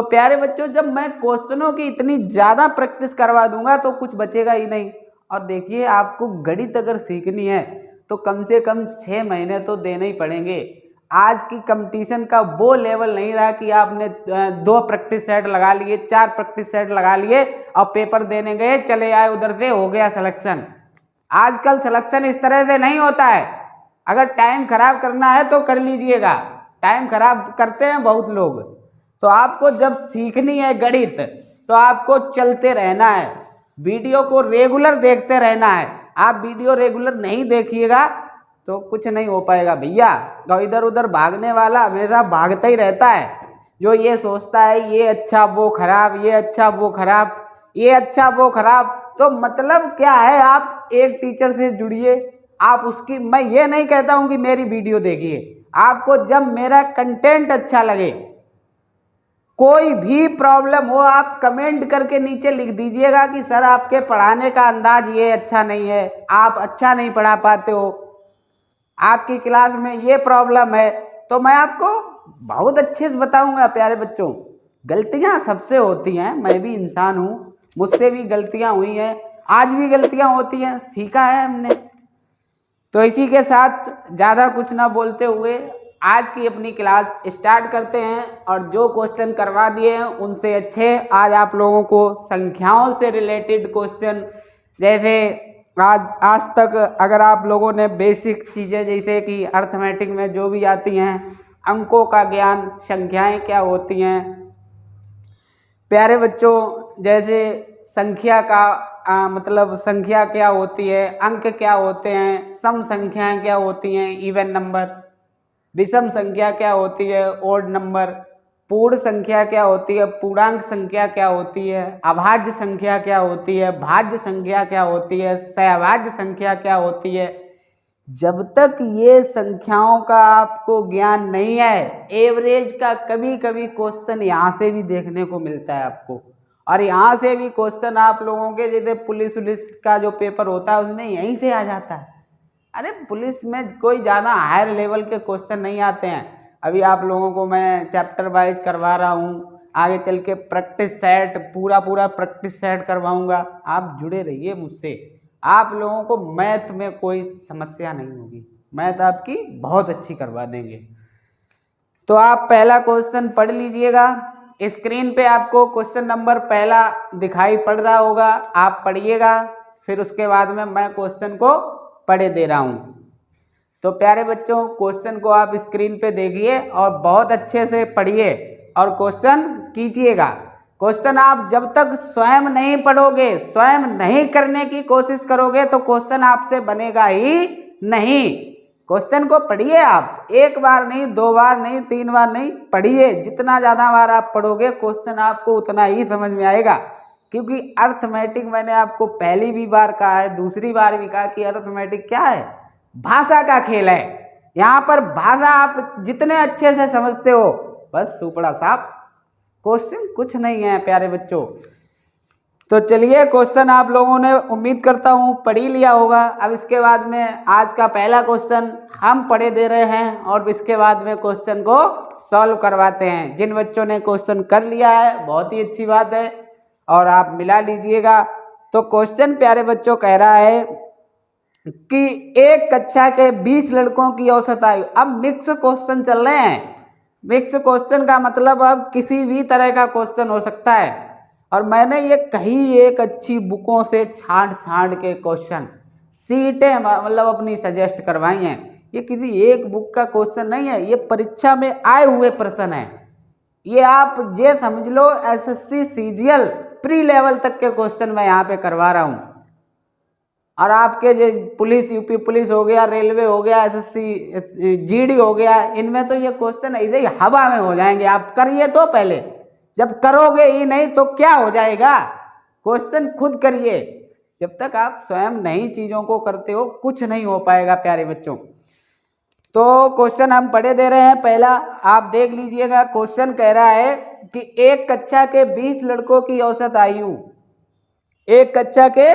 तो प्यारे बच्चों, जब मैं क्वेश्चनों की इतनी ज़्यादा प्रैक्टिस करवा दूंगा तो कुछ बचेगा ही नहीं। और देखिए, आपको गणित अगर सीखनी है तो कम से कम 6 महीने तो देने ही पड़ेंगे। आज की कंपटीशन का वो लेवल नहीं रहा कि आपने 2 प्रैक्टिस सेट लगा लिए, 4 प्रैक्टिस सेट लगा लिए और पेपर देने गए, चले आए, उधर से हो गया सिलेक्शन। आजकल सिलेक्शन इस तरह से नहीं होता है। अगर टाइम खराब करना है तो कर लीजिएगा, टाइम खराब करते हैं बहुत लोग। तो आपको जब सीखनी है गणित तो आपको चलते रहना है, वीडियो को रेगुलर देखते रहना है। आप वीडियो रेगुलर नहीं देखिएगा तो कुछ नहीं हो पाएगा भैया। तो इधर उधर भागने वाला हमेशा भागता ही रहता है, जो ये सोचता है ये अच्छा वो खराब, ये अच्छा वो खराब, ये अच्छा वो खराब। तो मतलब क्या है, आप एक टीचर से जुड़िए, आप उसकी, मैं ये नहीं कहता हूं कि मेरी वीडियो देखिए, आपको जब मेरा कंटेंट अच्छा लगे, कोई भी प्रॉब्लम हो आप कमेंट करके नीचे लिख दीजिएगा कि सर आपके पढ़ाने का अंदाज ये अच्छा नहीं है, आप अच्छा नहीं पढ़ा पाते हो, आपकी क्लास में ये प्रॉब्लम है, तो मैं आपको बहुत अच्छे से बताऊंगा। प्यारे बच्चों, गलतियां सबसे होती हैं, मैं भी इंसान हूं, मुझसे भी गलतियां हुई हैं, आज भी गलतियां होती हैं, सीखा है हमने। तो इसी के साथ ज़्यादा कुछ ना बोलते हुए आज की अपनी क्लास स्टार्ट करते हैं। और जो क्वेश्चन करवा दिए हैं उनसे अच्छे आज आप लोगों को संख्याओं से रिलेटेड क्वेश्चन, जैसे आज तक अगर आप लोगों ने बेसिक चीज़ें जैसे कि अर्थमेटिक में जो भी आती हैं, अंकों का ज्ञान, संख्याएं क्या होती हैं प्यारे बच्चों, जैसे संख्या का मतलब संख्या क्या होती है, अंक क्या होते हैं, सम संख्याएं क्या होती हैं, इवन नंबर, विषम संख्या क्या होती है, ओड नंबर, पूर्ण संख्या क्या होती है, पूर्णांक संख्या क्या होती है, अभाज्य संख्या क्या होती है, भाज्य संख्या क्या होती है, सहभाज्य संख्या क्या होती है। जब तक ये संख्याओं का आपको ज्ञान नहीं है, एवरेज का कभी कभी क्वेश्चन यहाँ से भी देखने को मिलता है आपको, और यहाँ से भी क्वेश्चन आप लोगों के जैसे पुलिस का जो पेपर होता है उसमें यहीं से आ जाता है। अरे पुलिस में कोई ज़्यादा हायर लेवल के क्वेश्चन नहीं आते हैं। अभी आप लोगों को मैं चैप्टर वाइज करवा रहा हूँ, आगे चल के प्रैक्टिस सेट पूरा प्रैक्टिस सेट करवाऊँगा। आप जुड़े रहिए मुझसे, आप लोगों को मैथ में कोई समस्या नहीं होगी, मैथ आपकी बहुत अच्छी करवा देंगे। तो आप पहला क्वेश्चन पढ़ लीजिएगा, स्क्रीन पे आपको क्वेश्चन नंबर पहला दिखाई पड़ रहा होगा, आप पढ़िएगा, फिर उसके बाद में मैं क्वेश्चन को पढ़े दे रहा हूँ। तो प्यारे बच्चों, क्वेश्चन को आप स्क्रीन पे देखिए और बहुत अच्छे से पढ़िए और क्वेश्चन कीजिएगा। क्वेश्चन आप जब तक स्वयं नहीं पढ़ोगे, स्वयं नहीं करने की कोशिश करोगे तो क्वेश्चन आपसे बनेगा ही नहीं। क्वेश्चन को पढ़िए आप, एक बार नहीं, 2 बार नहीं, 3 बार नहीं, पढ़िए। जितना ज़्यादा बार आप पढ़ोगे क्वेश्चन आपको उतना ही समझ में आएगा। क्योंकि अर्थमेटिक मैंने आपको पहली भी बार कहा है, दूसरी बार भी कहा कि अर्थमेटिक क्या है, भाषा का खेल है। यहाँ पर भाषा आप जितने अच्छे से समझते हो, बस सुपड़ा साफ, क्वेश्चन कुछ नहीं है प्यारे बच्चों। तो चलिए, क्वेश्चन आप लोगों ने उम्मीद करता हूँ पढ़ ही लिया होगा। अब इसके बाद में आज का पहला क्वेश्चन हम पढ़े दे रहे हैं और इसके बाद में क्वेश्चन को सॉल्व करवाते हैं। जिन बच्चों ने क्वेश्चन कर लिया है बहुत ही अच्छी बात है और आप मिला लीजिएगा। तो क्वेश्चन प्यारे बच्चों कह रहा है कि एक कक्षा के 20 लड़कों की औसत आयु। अब मिक्स क्वेश्चन चल रहे हैं, मिक्स क्वेश्चन का मतलब अब किसी भी तरह का क्वेश्चन हो सकता है। और मैंने ये कहीं एक अच्छी बुकों से छांट के क्वेश्चन सीटें मतलब अपनी सजेस्ट करवाई हैं। ये किसी एक बुक का क्वेश्चन नहीं है, ये परीक्षा में आए हुए प्रश्न है। ये आप ये समझ लो एसएससी सीजीएल प्री लेवल तक के क्वेश्चन मैं यहाँ पे करवा रहा हूँ। और आपके जो पुलिस, यूपी पुलिस हो गया, रेलवे हो गया, एसएससी जीडी हो गया, इनमें तो ये क्वेश्चन ऐसे ही हवा में हो जाएंगे। आप करिए तो पहले, जब करोगे ही नहीं तो क्या हो जाएगा। क्वेश्चन खुद करिए, जब तक आप स्वयं नई चीज़ों को करते हो कुछ नहीं हो पाएगा प्यारे बच्चों। तो क्वेश्चन हम पढ़े दे रहे हैं, पहला आप देख लीजिएगा। क्वेश्चन कह रहा है कि एक कक्षा के 20 लड़कों की औसत आयु, एक कक्षा के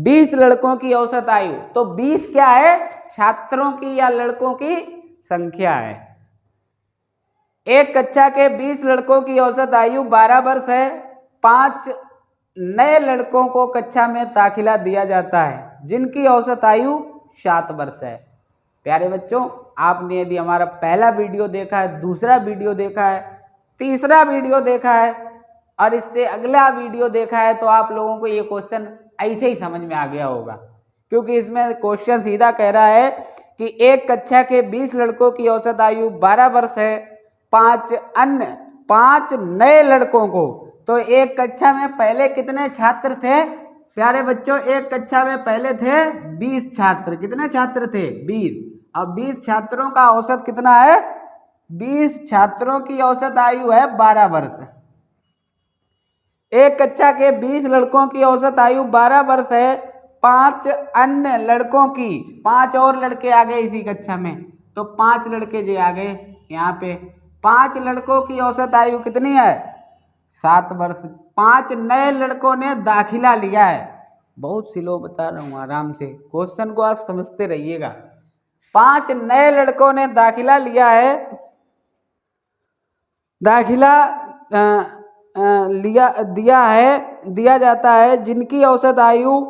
20 लड़कों की औसत आयु। तो 20 क्या है, छात्रों की या लड़कों की संख्या है। एक कक्षा के 20 लड़कों की औसत आयु 12 वर्ष है। 5 नए लड़कों को कक्षा में दाखिला दिया जाता है जिनकी औसत आयु 7 वर्ष है। प्यारे बच्चों, आपने यदि हमारा पहला वीडियो देखा है, दूसरा वीडियो देखा है, तीसरा वीडियो देखा है और इससे अगला वीडियो देखा है तो आप लोगों को ये क्वेश्चन ऐसे ही समझ में आ गया होगा, क्योंकि इसमें क्वेश्चन सीधा कह रहा है कि एक कक्षा के 20 लड़कों की औसत आयु 12 वर्ष है। 5 नए लड़कों को, तो एक कक्षा में पहले कितने छात्र थे प्यारे बच्चों? एक कक्षा में पहले थे 20 छात्र। कितने छात्र थे? 20। अब 20 छात्रों का औसत कितना है? 20 छात्रों की औसत आयु है 12 वर्ष। एक कक्षा के 20 लड़कों की औसत आयु 12 वर्ष है। 5 अन्य लड़कों की, 5 और लड़के आ गए इसी कक्षा में, तो 5 लड़के जो आ गए यहाँ पे, 5 लड़कों की औसत आयु कितनी है? 7 वर्ष। 5 नए लड़कों ने दाखिला लिया है। बहुत स्लो बता रहा हूँ, आराम से क्वेश्चन को आप समझते रहिएगा। 5 नए लड़कों ने दाखिला लिया है, दाखिला दिया जाता है जिनकी औसत आयु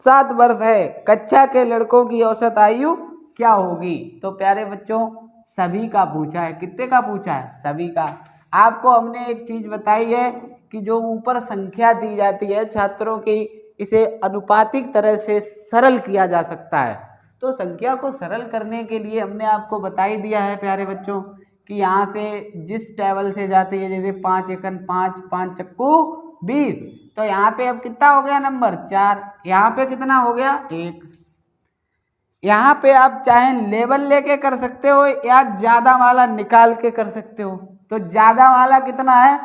7 वर्ष है। कक्षा के लड़कों की औसत आयु क्या होगी? तो प्यारे बच्चों, सभी का पूछा है। कितने का पूछा है? सभी का। आपको हमने एक चीज बताई है कि जो ऊपर संख्या दी जाती है छात्रों की, इसे अनुपातिक तरह से सरल किया जा सकता है। तो संख्या को सरल करने के लिए हमने आपको बता ही दिया है प्यारे बच्चों कि यहाँ से जिस टेबल से जाती है, जैसे 5 एकन 5, 5 चक्कू 20, तो यहाँ पे अब कितना हो गया नंबर? 4। यहाँ पे कितना हो गया? 1। यहाँ पे आप चाहे लेवल लेके कर सकते हो या ज्यादा वाला निकाल के कर सकते हो। तो ज्यादा वाला कितना है?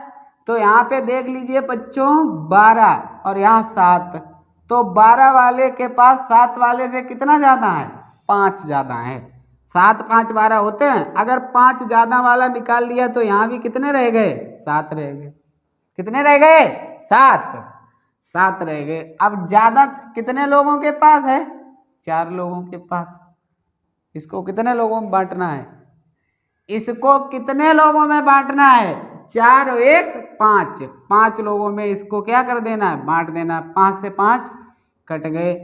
तो यहाँ पे देख लीजिए बच्चों 12 और यहाँ 7, तो 12 वाले के पास 7 वाले से कितना ज्यादा है? 5 ज्यादा है। 7 5 12 होते हैं। अगर 5 ज्यादा वाला निकाल लिया तो यहाँ भी कितने रह गए? 7 रह गए। कितने रह गए? 7 रह गए। अब ज्यादा कितने लोगों के पास है? 4 लोगों के पास। इसको कितने लोगों में बांटना है? इसको कितने लोगों में बांटना है? 4 और 1 5। 5 लोगों में इसको क्या कर देना है? बांट देना। 5 से 5 कट गए,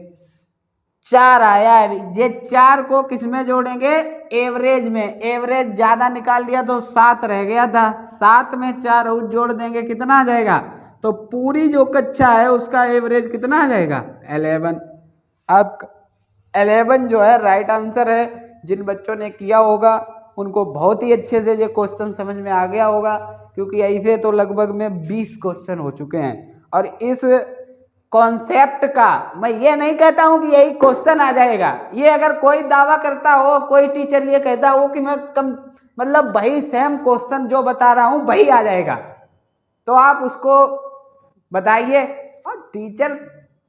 4 आया है। ये 4 को किस में जोड़ेंगे? एवरेज में। एवरेज ज्यादा निकाल दिया तो 7 रह गया था, 7 में 4 और जोड़ देंगे, कितना आ जाएगा? तो पूरी जो कक्षा है उसका एवरेज कितना आ जाएगा? 11। अब 11 जो है राइट आंसर है। जिन बच्चों ने किया होगा उनको बहुत ही अच्छे से ये क्वेश्चन समझ में आ गया होगा, क्योंकि ऐसे तो लगभग में 20 क्वेश्चन हो चुके हैं। और इस कॉन्सेप्ट का मैं ये नहीं कहता हूं कि यही क्वेश्चन आ जाएगा। ये अगर कोई दावा करता हो, कोई टीचर ये कहता हो कि मैं मतलब वही सेम क्वेश्चन जो बता रहा हूं वही आ जाएगा, तो आप उसको बताइए। और टीचर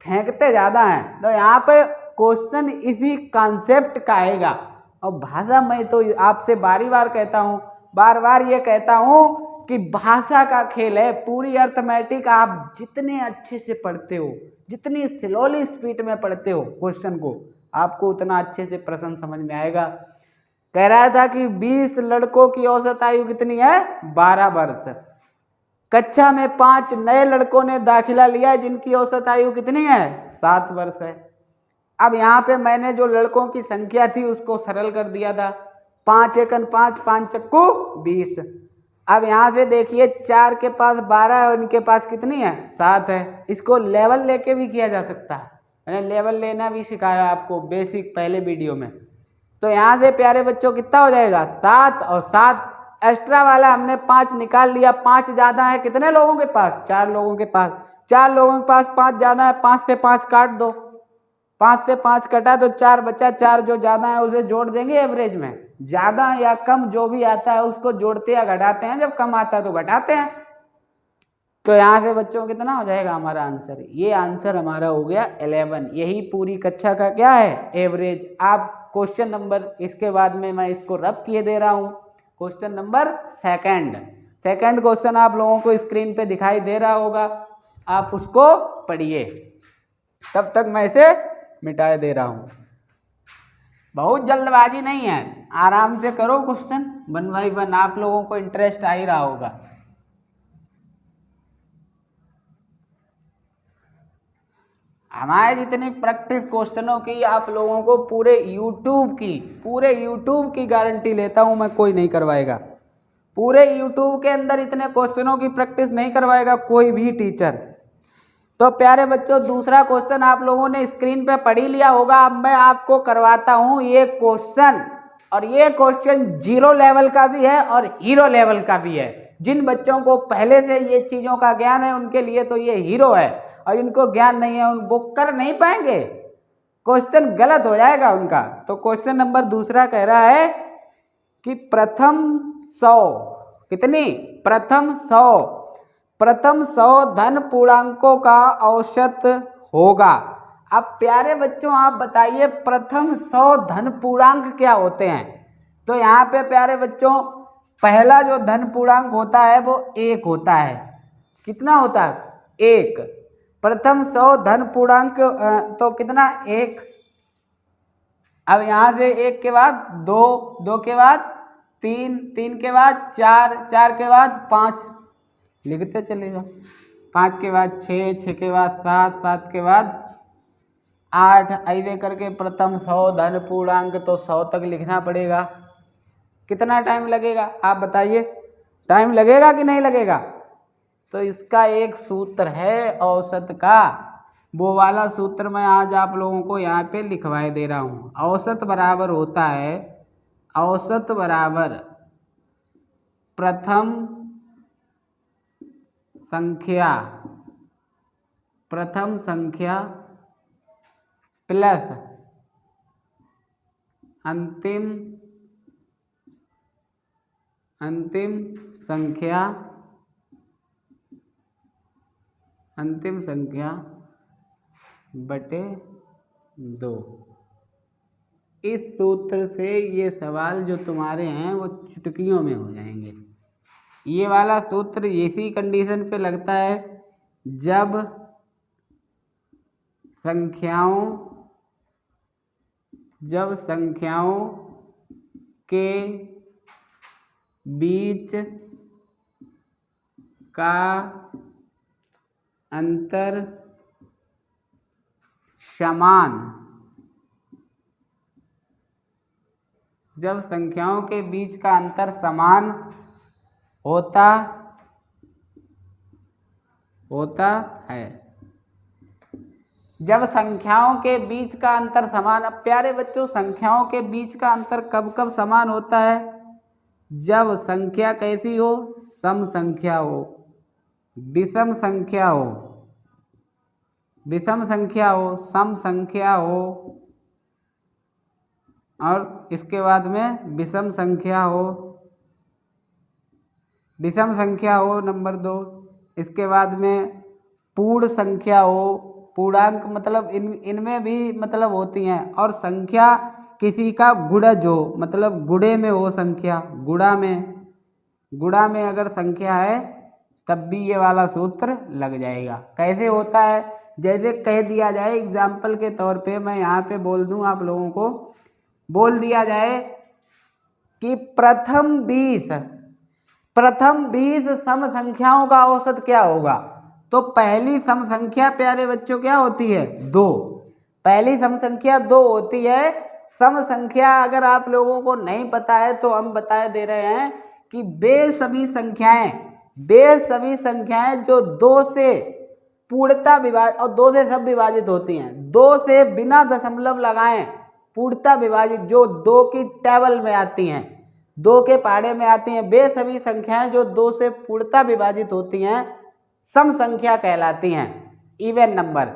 फेंकते ज्यादा हैं, तो यहाँ पे क्वेश्चन इसी कॉन्सेप्ट का आएगा। और भाषा, मैं तो आपसे बारी बार कहता हूँ, बार बार ये कहता हूँ कि भाषा का खेल है। पूरी अर्थमेटिक आप जितने अच्छे से पढ़ते हो, जितनी स्लोली स्पीड में पढ़ते हो क्वेश्चन को, आपको उतना अच्छे से प्रश्न समझ में आएगा। कह रहा था कि 20 लड़कों की औसत आयु कितनी है? 12 वर्ष। कक्षा में 5 नए लड़कों ने दाखिला लिया जिनकी औसत आयु कितनी है? 7 वर्ष है। अब यहाँ पे मैंने जो लड़कों की संख्या थी उसको सरल कर दिया था। 5 एकन 5, 5 चक्कू 20। अब यहाँ से देखिए 4 के पास 12 है और इनके पास कितनी है? 7 है। इसको लेवल लेके भी किया जा सकता है, मैंने लेवल लेना भी सिखाया आपको बेसिक पहले वीडियो में। तो यहाँ से प्यारे बच्चों कितना हो जाएगा? 7 और 7 एक्स्ट्रा वाला हमने 5 निकाल लिया। 5 ज्यादा है कितने लोगों के पास? 4 लोगों के पास। 4 लोगों के पास 5 ज्यादा है, 5 से 5 काट दो। 5 से 5 कटा तो 4 बचा। 4 जो ज्यादा है उसे जोड़ देंगे एवरेज में। ज्यादा या कम जो भी आता है उसको जोड़ते या घटाते हैं, जब कम आता है तो घटाते हैं। तो यहाँ से बच्चों कितना हो जाएगा हमारा आंसर? ये आंसर हमारा हो गया 11। यही पूरी कक्षा का क्या है? एवरेज। आप क्वेश्चन नंबर, इसके बाद में मैं इसको रब किए दे रहा हूँ। क्वेश्चन नंबर सेकंड क्वेश्चन आप लोगों को स्क्रीन पे दिखाई दे रहा होगा, आप उसको पढ़िए। तब तक मैं इसे मिटा दे रहा हूँ। बहुत जल्दबाजी नहीं है, आराम से करो क्वेश्चन 1 by 1, आप लोगों को इंटरेस्ट आ ही रहा होगा। हमारे जितनी प्रैक्टिस क्वेश्चनों की आप लोगों को पूरे यूट्यूब की गारंटी लेता हूं मैं, कोई नहीं करवाएगा। पूरे यूट्यूब के अंदर इतने क्वेश्चनों की प्रैक्टिस नहीं करवाएगा कोई भी टीचर। तो प्यारे बच्चों, दूसरा क्वेश्चन आप लोगों ने स्क्रीन पे पढ़ ही लिया होगा। अब मैं आपको करवाता हूं ये क्वेश्चन, और ये क्वेश्चन 0 लेवल का भी है और हीरो लेवल का भी है। जिन बच्चों को पहले से ये चीजों का ज्ञान है उनके लिए तो ये हीरो है, और जिनको ज्ञान नहीं है वो कर नहीं पाएंगे, क्वेश्चन गलत हो जाएगा उनका। तो क्वेश्चन नंबर दूसरा कह रहा है कि प्रथम 100 कितनी, प्रथम 100 धन पूर्णांकों का औसत होगा। अब प्यारे बच्चों आप बताइए प्रथम 100 धन पूर्णांक क्या होते हैं। तो यहाँ पे प्यारे बच्चों पहला जो धन पूर्णांक होता है वो 1 होता है। कितना होता है? 1। प्रथम 100 धन पूर्णांक तो कितना? 1। अब यहाँ से 1 के बाद 2, 2 के बाद 3, 3 के बाद 4, 4 के बाद 5, लिखते चले जाओ। 5 के बाद 6, 6 के बाद 7, 7 के बाद 8, ऐसे करके प्रथम 100 धन पूर्णांक तो 100 तक लिखना पड़ेगा। कितना टाइम लगेगा आप बताइए? टाइम लगेगा कि नहीं लगेगा? तो इसका एक सूत्र है औसत का, वो वाला सूत्र मैं आज आप लोगों को यहाँ पे लिखवाए दे रहा हूँ। औसत बराबर होता है, औसत बराबर प्रथम संख्या प्लस अंतिम संख्या बटे 2। इस सूत्र से ये सवाल जो तुम्हारे हैं वो चुटकियों में हो जाएंगे। ये वाला सूत्र इसी कंडीशन पे लगता है जब संख्याओं के बीच का अंतर समान, जब संख्याओं के बीच का अंतर समान होता है। जब संख्याओं के बीच का अंतर समान, अब प्यारे बच्चों संख्याओं के बीच का अंतर कब कब समान होता है? जब संख्या कैसी हो? सम संख्या हो, विषम संख्या हो, सम संख्या हो, और इसके बाद में विषम संख्या हो नंबर 2। इसके बाद में पूर्ण संख्या हो, पूर्णांक मतलब इनमें भी मतलब होती हैं, और संख्या किसी का गुणज हो, मतलब गुणे में हो संख्या, गुणा में अगर संख्या है तब भी ये वाला सूत्र लग जाएगा। कैसे होता है? जैसे कह दिया जाए एग्जाम्पल के तौर पे, मैं यहाँ पे बोल दूँ आप लोगों को, बोल दिया जाए कि प्रथम 20 सम संख्याओं का औसत क्या होगा। तो पहली सम संख्या प्यारे बच्चों क्या होती है? 2। पहली सम संख्या 2 होती है। सम संख्या अगर आप लोगों को नहीं पता है तो हम बता दे रहे हैं कि वे सभी संख्याएं जो 2 से पूर्णता विभाजित और 2 से सब विभाजित होती हैं, 2 से बिना दशमलव लगाएं पूर्णता विभाजित, जो 2 की टेबल में आती हैं, 2 के पहाड़े में आती हैं, वे सभी संख्याएं जो 2 से पूर्णता विभाजित होती हैं सम संख्या कहलाती हैं, इवन नंबर।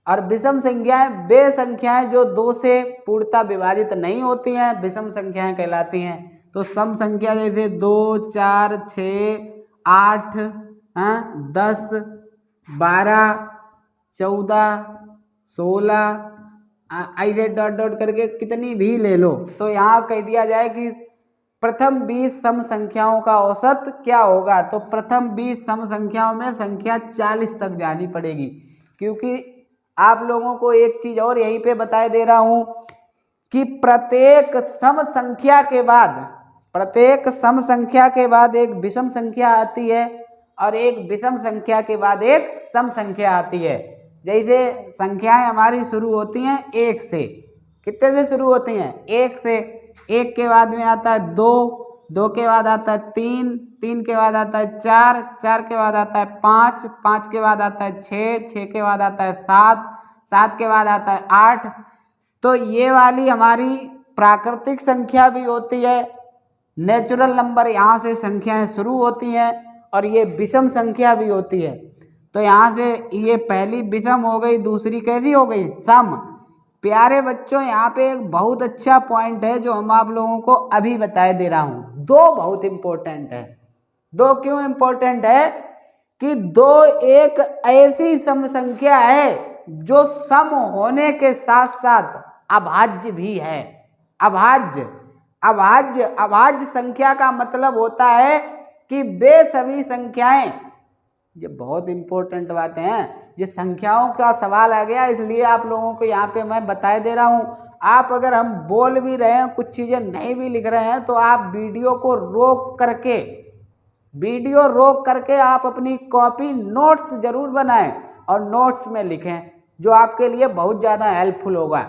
और विषम संख्याएं वे संख्याएं जो 2 से पूर्णता विभाजित नहीं होती हैं, विषम संख्याएं कहलाती हैं। तो सम संख्या जैसे 2, 4, 6, 8, 10, 12, 14, 16, ऐसे डॉट डॉट करके कितनी भी ले लो। तो यहाँ कह दिया जाए कि प्रथम 20 सम संख्याओं का औसत क्या होगा। तो प्रथम 20 सम संख्याओं में संख्या 40 तक जानी पड़ेगी, क्योंकि आप लोगों को एक चीज और यहीं पे बताए दे रहा हूँ कि प्रत्येक सम संख्या के बाद एक विषम संख्या आती है और एक विषम संख्या के बाद एक सम संख्या आती है। जैसे संख्याएं हमारी शुरू होती हैं 1 से। कितने से शुरू होती हैं? 1 से। 1 के बाद में आता है 2, 2 के बाद आता है 3, 3 के बाद आता है 4, 4 के बाद आता है 5, 5 के बाद आता है 6, 6 के बाद आता है 7, 7 के बाद आता है 8। तो ये वाली हमारी प्राकृतिक संख्या भी होती है, नेचुरल नंबर, यहाँ से संख्याएं शुरू होती हैं, और ये विषम संख्या भी होती है। तो यहाँ से ये पहली विषम हो गई, दूसरी कैसी हो गई? सम। प्यारे बच्चों, यहाँ पे एक बहुत अच्छा पॉइंट है जो हम आप लोगों को अभी बताए दे रहा हूँ। 2 बहुत इम्पोर्टेंट है। 2 क्यों इम्पोर्टेंट है? कि 2 एक ऐसी सम संख्या है जो सम होने के साथ साथ अभाज्य भी है। अभाज्य संख्या का मतलब होता है कि वे सभी संख्याएं, ये बहुत इंपॉर्टेंट बातें हैं, ये संख्याओं का सवाल आ गया इसलिए आप लोगों को यहाँ पे मैं बताए दे रहा हूँ। आप अगर हम बोल भी रहे हैं, कुछ चीज़ें नहीं भी लिख रहे हैं, तो आप वीडियो रोक करके आप अपनी कॉपी नोट्स जरूर बनाएं और नोट्स में लिखें, जो आपके लिए बहुत ज़्यादा हेल्पफुल होगा।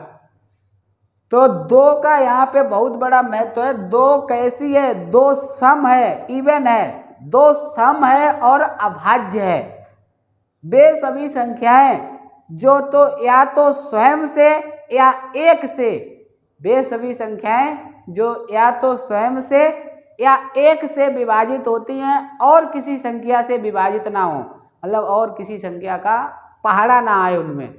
तो 2 का यहाँ पे बहुत बड़ा महत्व है। 2 कैसी है? 2 सम है, इवन है, 2 सम है और अभाज्य है। वे सभी संख्याएं जो तो या तो स्वयं से या एक से, वे सभी संख्याएं जो या तो स्वयं से या एक से विभाजित होती हैं और किसी संख्या से विभाजित ना हो, मतलब और किसी संख्या का पहाड़ा ना आए उनमें,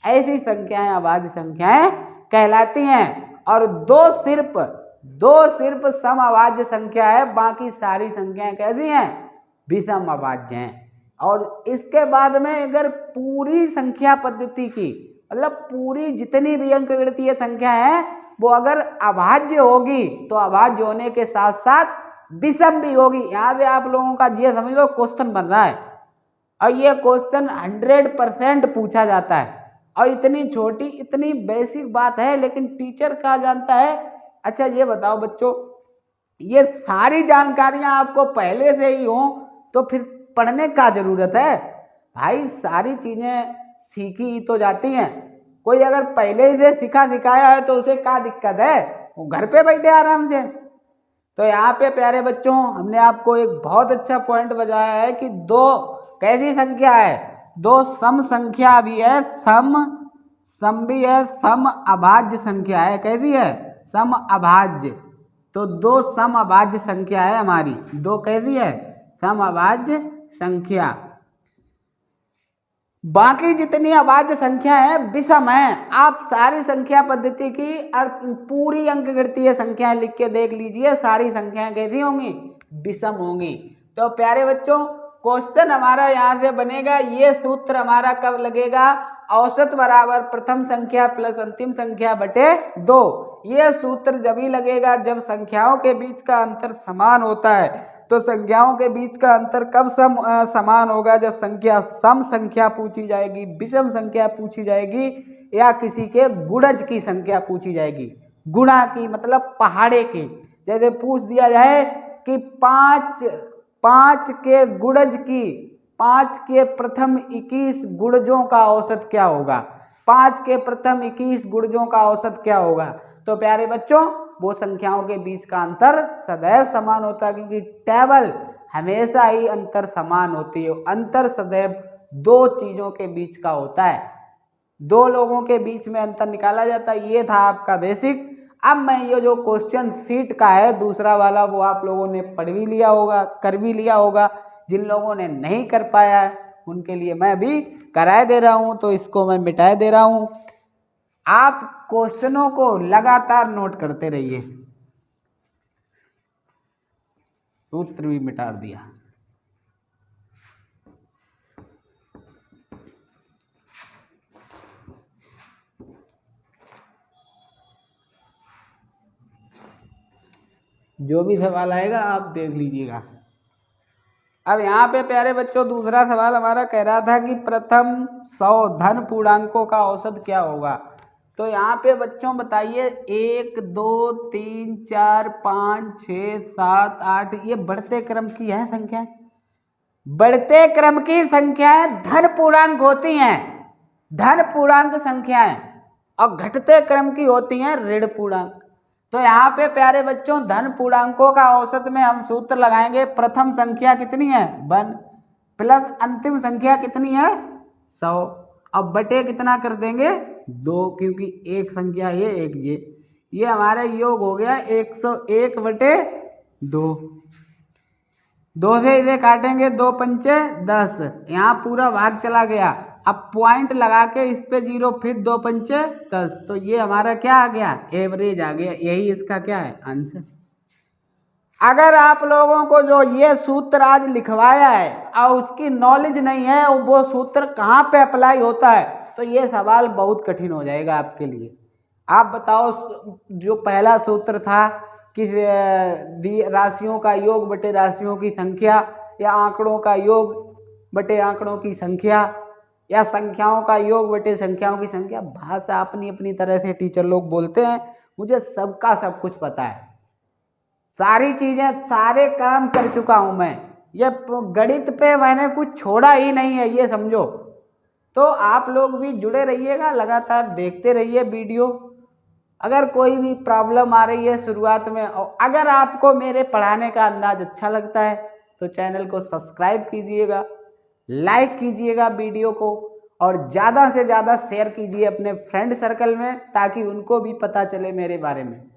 ऐसी संख्याएं अभाज्य संख्याएं कहलाती हैं। और 2 सिर्फ सम अभाज्य संख्या है, बाकी सारी संख्याएं कैसी हैं? विषम अभाज्य हैं। और इसके बाद में अगर पूरी संख्या पद्धति की, मतलब पूरी जितनी भी अंकगणितीय संख्या है, वो अगर अभाज्य होगी तो अभाज्य होने के साथ साथ विषम भी होगी। यहाँ पे आप लोगों का ये समझ लो क्वेश्चन बन रहा है, और ये क्वेश्चन 100% पूछा जाता है। और इतनी छोटी, इतनी बेसिक बात है, लेकिन टीचर क्या जानता है। अच्छा ये बताओ बच्चों, ये सारी जानकारियां आपको पहले से ही हो तो फिर पढ़ने का जरूरत है? भाई सारी चीजें सीखी ही तो जाती हैं। कोई अगर पहले ही से सिखाया है तो उसे क्या दिक्कत है? वो घर पे बैठे आराम से। तो यहाँ पे प्यारे बच्चों, हमने आपको एक बहुत अच्छा पॉइंट बताया है कि 2 कैसी संख्या है? 2 सम संख्या भी है, सम भी है, सम अभाज्य संख्या है। कैसी है? सम अभाज्य। तो 2 सम अभाज्य संख्या है हमारी। 2 कैसी है? सम अभाज्य संख्या। बाकी जितनी अभाज्य संख्या है विषम है। आप सारी संख्या पद्धति की पूरी अंकगणितीय संख्याएं लिख के देख लीजिए, सारी संख्याएं कैसी होंगी? विषम होंगी। तो प्यारे बच्चों, क्वेश्चन हमारा यहाँ से बनेगा, ये सूत्र हमारा कब लगेगा? औसत बराबर प्रथम संख्या प्लस अंतिम संख्या बटे 2। ये सूत्र जब ही लगेगा जब संख्याओं के बीच का अंतर समान होता है। तो संख्याओं के बीच का अंतर कब समान होगा? जब संख्या सम संख्या पूछी जाएगी, विषम संख्या पूछी जाएगी, या किसी के गुणज की संख्या पूछी जाएगी। गुणा की मतलब पहाड़े की। जैसे पूछ दिया जाए कि 5 के गुणज की, 5 के प्रथम 21 गुणजों का औसत क्या होगा? 5 के प्रथम 21 गुणजों का औसत क्या होगा? तो प्यारे बच्चों, वो संख्याओं के बीच का अंतर सदैव समान होता है, क्योंकि टेबल हमेशा ही अंतर समान होती है। अंतर सदैव 2 चीजों के बीच का होता है, 2 लोगों के बीच में अंतर निकाला जाता है। ये था आपका बेसिक। अब मैं ये जो क्वेश्चन शीट का है दूसरा वाला, वो आप लोगों ने पढ़ भी लिया होगा, कर भी लिया होगा। जिन लोगों ने नहीं कर पाया है उनके लिए मैं भी कराए दे रहा हूँ, तो इसको मैं मिटाए दे रहा हूँ। आप क्वेश्चनों को लगातार नोट करते रहिए। सूत्र भी मिटा दिया। जो भी सवाल आएगा आप देख लीजिएगा। अब यहाँ पे प्यारे बच्चों दूसरा सवाल हमारा कह रहा था कि प्रथम 100 धन पूर्णांकों का औसत क्या होगा? तो यहाँ पे बच्चों बताइए 1 2 3 4 5 6 7 8 ये बढ़ते क्रम की है संख्या। बढ़ते क्रम की संख्याएं धन पूर्णांक होती हैं, धन पूर्णांक संख्याएं, और घटते क्रम की होती हैं ऋण पूर्णांक। तो यहाँ पे प्यारे बच्चों धन पूर्णांकों का औसत में हम सूत्र लगाएंगे। प्रथम संख्या कितनी है 1 प्लस अंतिम संख्या कितनी है 100, अब बटे कितना कर देंगे 2, क्योंकि एक संख्या ये एक ये हमारा योग हो गया 101 बटे 2। 2 से इसे काटेंगे 2 पंचे 10, यहाँ पूरा भाग चला गया। अब पॉइंट लगा के इस पे 0, फिर 2 पंचे 10, तो ये हमारा क्या आ गया एवरेज आ गया। यही इसका क्या है आंसर। अगर आप लोगों को जो ये सूत्र आज लिखवाया है और उसकी नॉलेज नहीं है वो सूत्र कहाँ पे अप्लाई होता है, तो ये सवाल बहुत कठिन हो जाएगा आपके लिए। आप बताओ जो पहला सूत्र था कि राशियों का योग बटे राशियों की संख्या, या आंकड़ों का योग बटे आंकड़ों की संख्या, या संख्याओं का योग बटे संख्याओं की संख्या, भाषा अपनी अपनी तरह से टीचर लोग बोलते हैं। मुझे सबका सब कुछ पता है, सारी चीजें सारे काम कर चुका हूं मैं। ये गणित पे मैंने कुछ छोड़ा ही नहीं है, ये समझो। तो आप लोग भी जुड़े रहिएगा, लगातार देखते रहिए वीडियो। अगर कोई भी प्रॉब्लम आ रही है शुरुआत में, और अगर आपको मेरे पढ़ाने का अंदाज अच्छा लगता है तो चैनल को सब्सक्राइब कीजिएगा, लाइक कीजिएगा वीडियो को, और ज़्यादा से ज़्यादा शेयर कीजिए अपने फ्रेंड सर्कल में, ताकि उनको भी पता चले मेरे बारे में।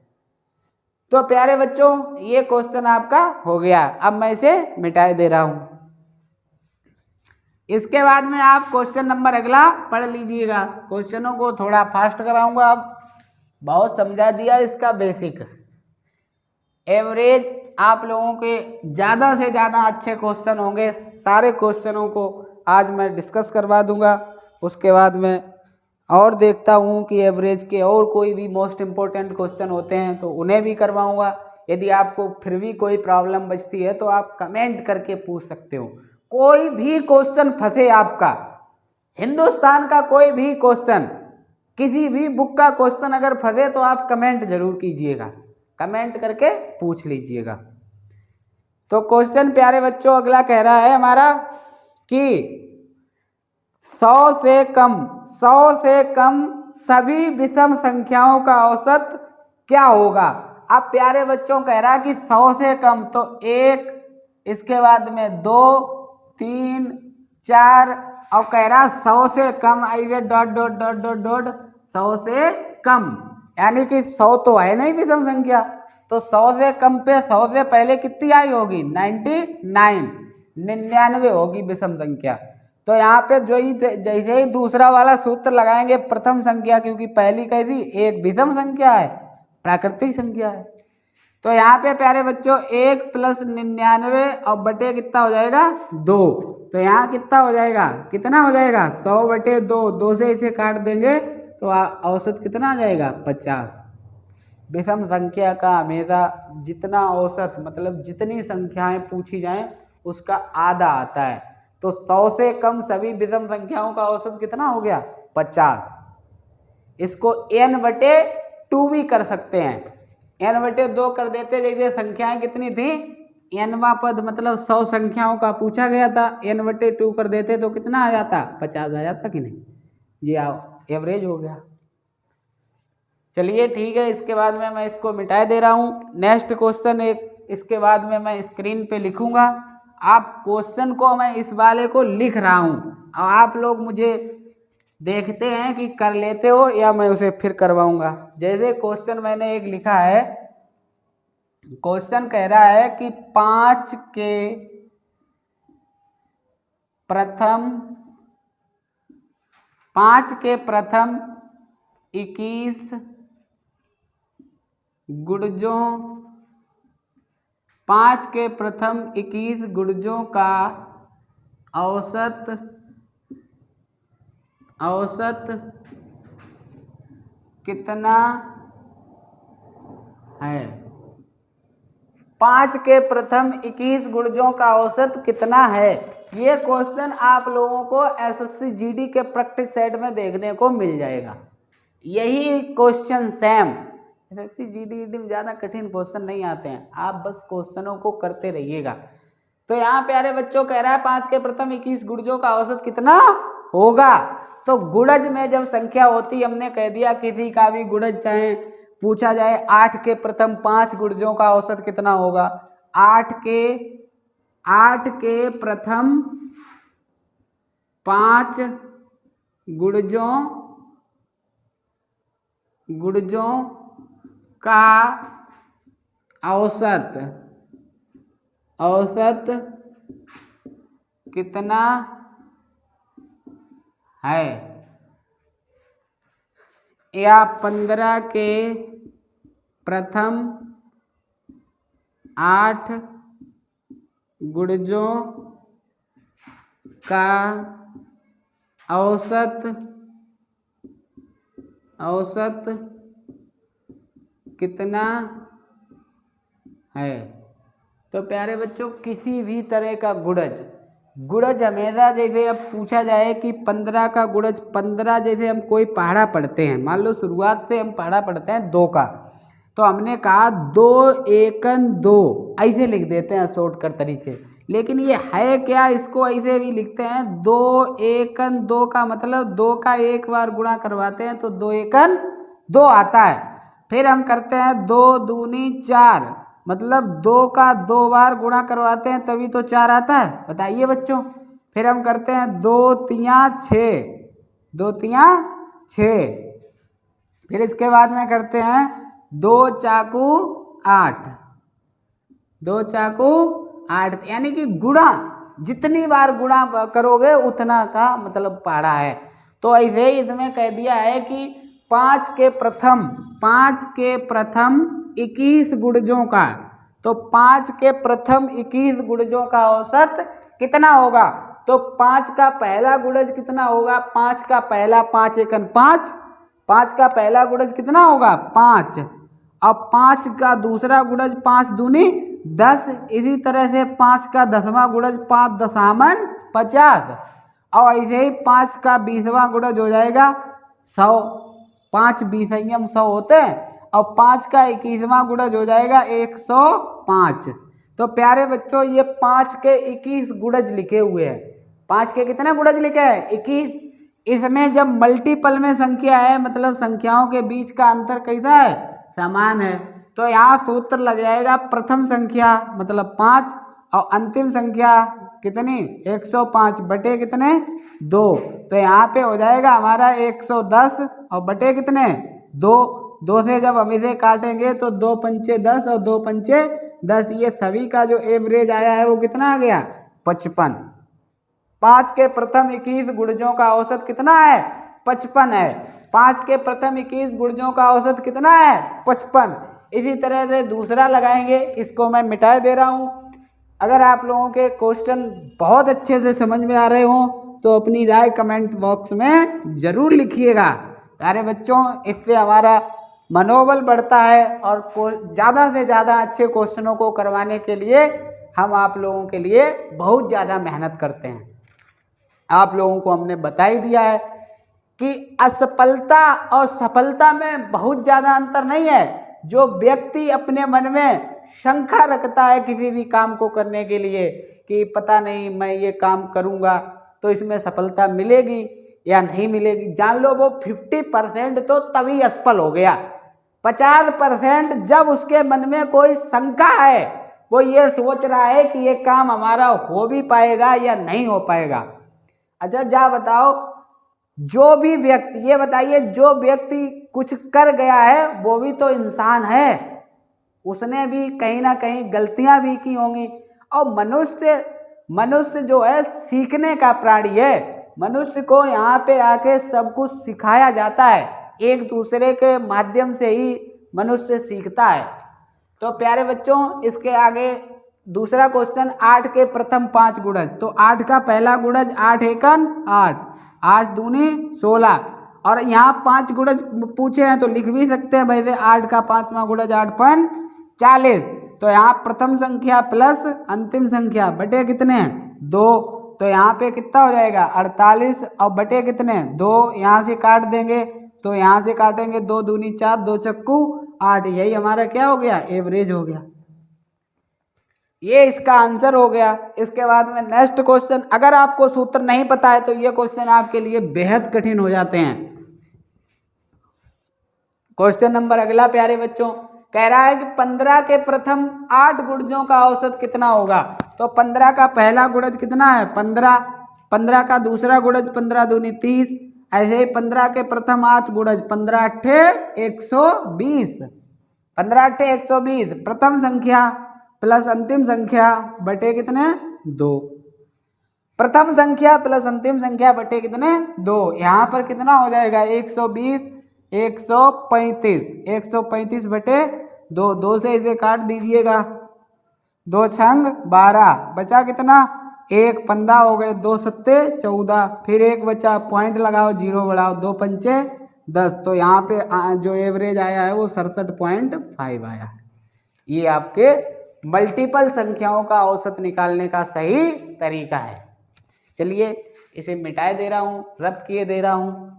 तो प्यारे बच्चों ये क्वेश्चन आपका हो गया, अब मैं इसे मिटा दे रहा हूँ। इसके बाद में आप क्वेश्चन नंबर अगला पढ़ लीजिएगा। क्वेश्चनों को थोड़ा फास्ट कराऊंगा, अब बहुत समझा दिया इसका बेसिक। एवरेज आप लोगों के ज़्यादा से ज़्यादा अच्छे क्वेश्चन होंगे, सारे क्वेश्चनों को आज मैं डिस्कस करवा दूंगा। उसके बाद में और देखता हूँ कि एवरेज के और कोई भी मोस्ट इम्पोर्टेंट क्वेश्चन होते हैं तो उन्हें भी करवाऊंगा। यदि आपको फिर भी कोई प्रॉब्लम बचती है तो आप कमेंट करके पूछ सकते हो। कोई भी क्वेश्चन फंसे आपका, हिंदुस्तान का कोई भी क्वेश्चन, किसी भी बुक का क्वेश्चन अगर फंसे तो आप कमेंट जरूर कीजिएगा, कमेंट करके पूछ लीजिएगा। तो क्वेश्चन प्यारे बच्चों अगला कह रहा है हमारा कि 100 से कम सभी विषम संख्याओं का औसत क्या होगा। अब प्यारे बच्चों कह रहा है कि 100 से कम, तो 1, इसके बाद में 2 3 4, और कह रहा 100 से कम, आइए dot dot dot dot dot 100 से कम, यानी कि 100 तो है नहीं विषम संख्या, तो 100 से कम पे 100 से पहले कितनी आई होगी 99 होगी विषम संख्या। तो यहाँ पे जैसे ही दूसरा वाला सूत्र लगाएंगे प्रथम संख्या, क्योंकि पहली कैसी एक विषम संख्या है, प्राकृतिक संख्या है। तो यहाँ पे प्यारे बच्चों 1 प्लस 99 और बटे कितना हो जाएगा 2, तो यहाँ कितना हो जाएगा, कितना हो जाएगा 100 बटे 2, 2 से इसे काट देंगे तो औसत कितना आ जाएगा 50। विषम संख्या का हमेशा जितना औसत मतलब जितनी संख्याएं पूछी जाएं उसका आधा आता है। तो 100 से कम सभी विषम संख्याओं का औसत कितना हो गया 50। इसको n/2 भी कर सकते हैं, n/2 कर देते। जैसे संख्याएं कितनी थी, nवां पद मतलब 100 संख्याओं का पूछा गया था, n/2 कर देते तो कितना आ जाता 50 आ जाता कि नहीं। जी आओ एवरेज हो गया। चलिए ठीक है, इसके बाद में मैं इसको मिटा दे रहा हूँ। नेक्स्ट क्वेश्चन एक इसके बाद में मैं स्क्रीन पे लिखूंगा। आप क्वेश्चन को मैं इस वाले को लिख रहा हूँ और आप लोग मुझे देखते हैं कि कर लेते हो या मैं उसे फिर करवाऊंगा। जैसे क्वेश्चन मैंने एक लिखा है, क्वेश्चन कह रहा है कि 5 के प्रथम 21 गुणजों 5 के प्रथम 21 गुणजों का औसत कितना है। 5 के प्रथम 21 गुणजों का औसत कितना है। ये क्वेश्चन आप लोगों को एसएससी जीडी के प्रैक्टिस सेट में देखने को मिल जाएगा। यही क्वेश्चन सेम जीडी में ज़्यादा कठिन क्वेश्चन नहीं आते हैं, आप बस क्वेश्चनों को करते रहिएगा। तो यहाँ प्यारे बच्चों कह रहा है 5 के प्रथम 21 गुणजों का औसत कितना होगा। तो गुणज में जब संख्या होती, हमने कह दिया किसी का भी गुणज चाहे पूछा जाए 8 के प्रथम 5 गुणजों का औसत कितना होगा। 8 के प्रथम 5 गुणजों का औसत कितना है, या 15 के प्रथम 8 गुणजों का औसत कितना है। तो प्यारे बच्चों किसी भी तरह का गुणज हमेशा, जैसे अब पूछा जाए कि 15 का गुणज 15, जैसे हम कोई पहाड़ा पढ़ते हैं, मान लो शुरुआत से हम पहाड़ा पढ़ते हैं 2 का, तो हमने कहा 2 एकन 2 ऐसे लिख देते हैं शॉर्टकट तरीके, लेकिन ये है क्या, इसको ऐसे भी लिखते हैं 2 एकन 2 का मतलब 2 का एक बार गुणा करवाते हैं तो 2 एकन 2 आता है। फिर हम करते हैं 2 दूनी 4, मतलब 2 का 2 बार गुणा करवाते हैं तभी तो 4 आता है, बताइए बच्चों। फिर हम करते हैं 2 तियां 6, फिर इसके बाद में करते हैं 2 चाकू 8, यानी कि गुणा जितनी बार गुणा करोगे उतना का मतलब पहाड़ा है। तो ऐसे ही इसमें कह दिया है कि 5 के प्रथम 21 गुणजों का, तो 5 के प्रथम 21 गुणजों का औसत कितना होगा। तो 5 का पहला गुणज कितना होगा, 5 का पहला 5 एकन 5, 5 का पहला गुणज कितना होगा 5, अब 5 का दूसरा गुणज 5 दूनी 10, इसी तरह से 5 का 10वां गुणज 5 दशामन 50, और ऐसे ही 5 का 20वां गुणज हो जाएगा 100, 5 20 100 होते हैं, और 5 का 21वां गुणज हो जाएगा 105। तो प्यारे बच्चों ये 5 के 21 गुणज लिखे हुए हैं। 5 के कितने गुणज लिखे हैं 21। इसमें जब मल्टीपल में संख्या है, मतलब संख्याओं के बीच का अंतर कैसा है, समान है, तो यहाँ सूत्र लग जाएगा प्रथम संख्या मतलब 5 और अंतिम संख्या कितनी 105 बटे कितने 2, तो यहाँ पे हो जाएगा हमारा 110 और बटे कितने 2 से जब हम इसे काटेंगे तो 2 पंचे 10 और 2 पंचे 10, ये सभी का जो एवरेज आया है वो कितना आ गया 55। 5 के प्रथम 21 गुणजों का औसत कितना है 55 है। 5 के प्रथम 21 गुणजों का औसत कितना है 55। इसी तरह से दूसरा लगाएंगे, इसको मैं मिटा दे रहा हूँ। अगर आप लोगों के क्वेश्चन बहुत अच्छे से समझ में आ रहे हो तो अपनी राय कमेंट बॉक्स में जरूर लिखिएगा। प्यारे बच्चों, इससे हमारा मनोबल बढ़ता है और ज़्यादा से ज़्यादा अच्छे क्वेश्चनों को करवाने के लिए हम आप लोगों के लिए बहुत ज़्यादा मेहनत करते हैं। आप लोगों को हमने बता ही दिया है कि असफलता और सफलता में बहुत ज़्यादा अंतर नहीं है। जो व्यक्ति अपने मन में शंका रखता है किसी भी काम को करने के लिए कि पता नहीं मैं ये काम करूँगा तो इसमें सफलता मिलेगी या नहीं मिलेगी, जान लो वो 50% तो तभी असफल हो गया। 50% जब उसके मन में कोई शंका है, वो ये सोच रहा है कि ये काम हमारा हो भी पाएगा या नहीं हो पाएगा। अच्छा जा बताओ, जो भी व्यक्ति, ये बताइए जो व्यक्ति कुछ कर गया है वो भी तो इंसान है, उसने भी कहीं ना कहीं गलतियां भी की होंगी। और मनुष्य जो है सीखने का प्राणी है। मनुष्य को यहाँ पे आके सब कुछ सिखाया जाता है, एक दूसरे के माध्यम से ही मनुष्य सीखता है। तो प्यारे बच्चों, इसके आगे दूसरा क्वेश्चन 8 के प्रथम 5 गुणज। तो 8 का पहला गुणज 8 एकन 8, 8 दूनी 16, और यहाँ 5 गुणज पूछे हैं तो लिख भी सकते हैं वैसे। 8 का 5वां गुणज 8 पन 40, तो यहाँ प्रथम संख्या प्लस अंतिम संख्या बटे कितने 2, तो यहाँ पे कितना हो जाएगा 48 और बटे कितने 2, यहाँ से काट देंगे तो यहाँ से काटेंगे 2 दूनी 4, 2 चक्कू 8, यही हमारा क्या हो गया, एवरेज हो गया। ये इसका आंसर हो गया। इसके बाद में नेक्स्ट क्वेश्चन, अगर आपको सूत्र नहीं पता है तो ये क्वेश्चन आपके लिए बेहद कठिन हो जाते हैं। क्वेश्चन नंबर अगला प्यारे बच्चों, कह रहा है कि 15 के प्रथम 8 गुणजों का औसत कितना होगा। तो 15 का पहला गुणज कितना है, 15, 15 का दूसरा गुणज 15 दूनी 30, ऐसे ही 15 के प्रथम 8 गुणज 15 अट्ठे 120, 15 अट्ठे 120, प्रथम संख्या प्लस अंतिम संख्या बटे कितने, 2, प्रथम संख्या प्लस अंतिम संख्या बटे कितने, 2। यहाँ पर कितना हो जाएगा, 120, 135, 135 बटे 2, 2 से इसे काट दीजिएगा, 2 छंग 12, बचा कितना, 1 15 हो गए, 2 सत्ते 14, फिर 1 बचा, पॉइंट लगाओ, 0 बढ़ाओ, 2 पंचे 10, तो यहाँ पे जो एवरेज आया है वो 67.5 आया है। ये आपके मल्टीपल संख्याओं का औसत निकालने का सही तरीका है। चलिए इसे मिटाए दे रहा हूँ, रब किए दे रहा हूँ।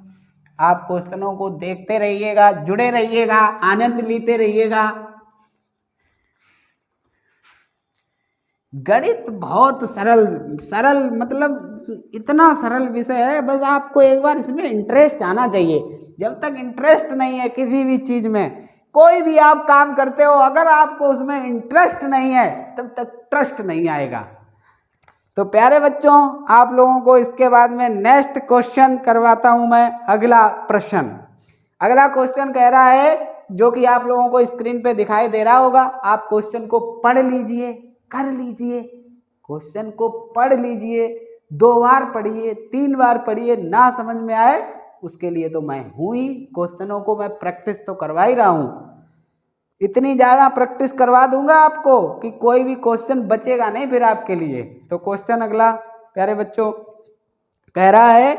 आप क्वेश्चनों को देखते रहिएगा, जुड़े रहिएगा, आनंद लेते रहिएगा। गणित बहुत सरल मतलब इतना सरल विषय है, बस आपको एक बार इसमें इंटरेस्ट आना चाहिए। जब तक इंटरेस्ट नहीं है किसी भी चीज में, कोई भी आप काम करते हो, अगर आपको उसमें इंटरेस्ट नहीं है तब तक ट्रस्ट नहीं आएगा। तो प्यारे बच्चों, आप लोगों को इसके बाद में नेक्स्ट क्वेश्चन करवाता हूं मैं। अगला प्रश्न, अगला क्वेश्चन कह रहा है, जो कि आप लोगों को स्क्रीन पे दिखाई दे रहा होगा। आप क्वेश्चन को पढ़ लीजिए, कर लीजिए, क्वेश्चन को पढ़ लीजिए, 2 बार पढ़िए, 3 बार पढ़िए, ना समझ में आए उसके लिए तो मैं हूं ही, क्वेश्चनों को मैं प्रैक्टिस तो करवा ही रहा हूं। इतनी ज़्यादा प्रैक्टिस करवा दूंगा आपको कि कोई भी क्वेश्चन बचेगा नहीं फिर आपके लिए। तो क्वेश्चन अगला प्यारे बच्चों कह रहा है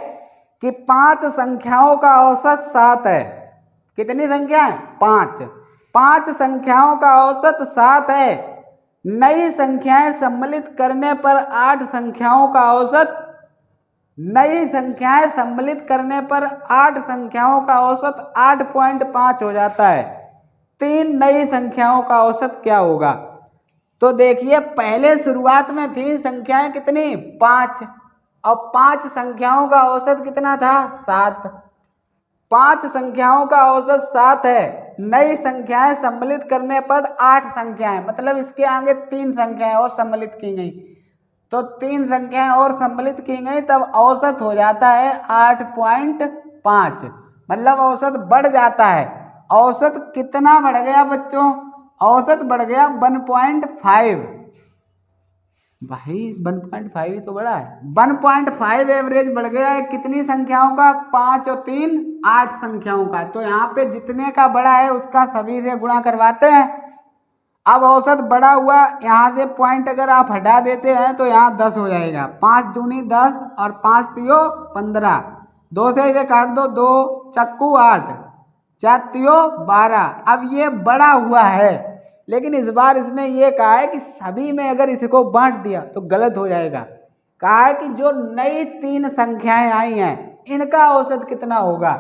कि 5 संख्याओं का औसत 7 है। कितनी संख्या है, 5, 5 संख्याओं का औसत 7 है। नई संख्याएं सम्मिलित करने पर 8 संख्याओं का औसत, नई संख्याएं सम्मिलित करने पर 8 संख्याओं का औसत 8.5 हो जाता है। 3 नई संख्याओं का औसत क्या होगा। तो देखिए पहले शुरुआत में थी संख्याएं कितनी, 5, और 5 संख्याओं का औसत कितना था, 7। 5 संख्याओं का औसत 7 है। नई संख्याएं सम्मिलित करने पर 8 संख्याएं, मतलब इसके आगे 3 संख्याएं और सम्मिलित की गई, तो 3 संख्याएं और सम्मिलित की गई, तब औसत हो जाता है 8.5, मतलब औसत बढ़ जाता है। औसत कितना बढ़ गया बच्चों, औसत बढ़ गया 1.5। भाई 1.5 ही तो बढ़ा है, 1.5 एवरेज बढ़ गया है। कितनी संख्याओं का, 5 और 3 8 संख्याओं का। तो यहाँ पे जितने का बड़ा है उसका सभी से गुणा करवाते हैं। अब औसत बढ़ा हुआ, यहाँ से पॉइंट अगर आप हटा देते हैं तो यहाँ 10 हो जाएगा, 5 दूनी 10 और 5 तियो 15, 2 से इसे काट दो, 2 चक्कू 8, 4 तियो 12। अब ये बढ़ा हुआ है, लेकिन इस बार इसने ये कहा है कि सभी में अगर इसको बांट दिया तो गलत हो जाएगा। कहा है कि जो नई 3 संख्याएं आई हैं इनका औसत कितना होगा।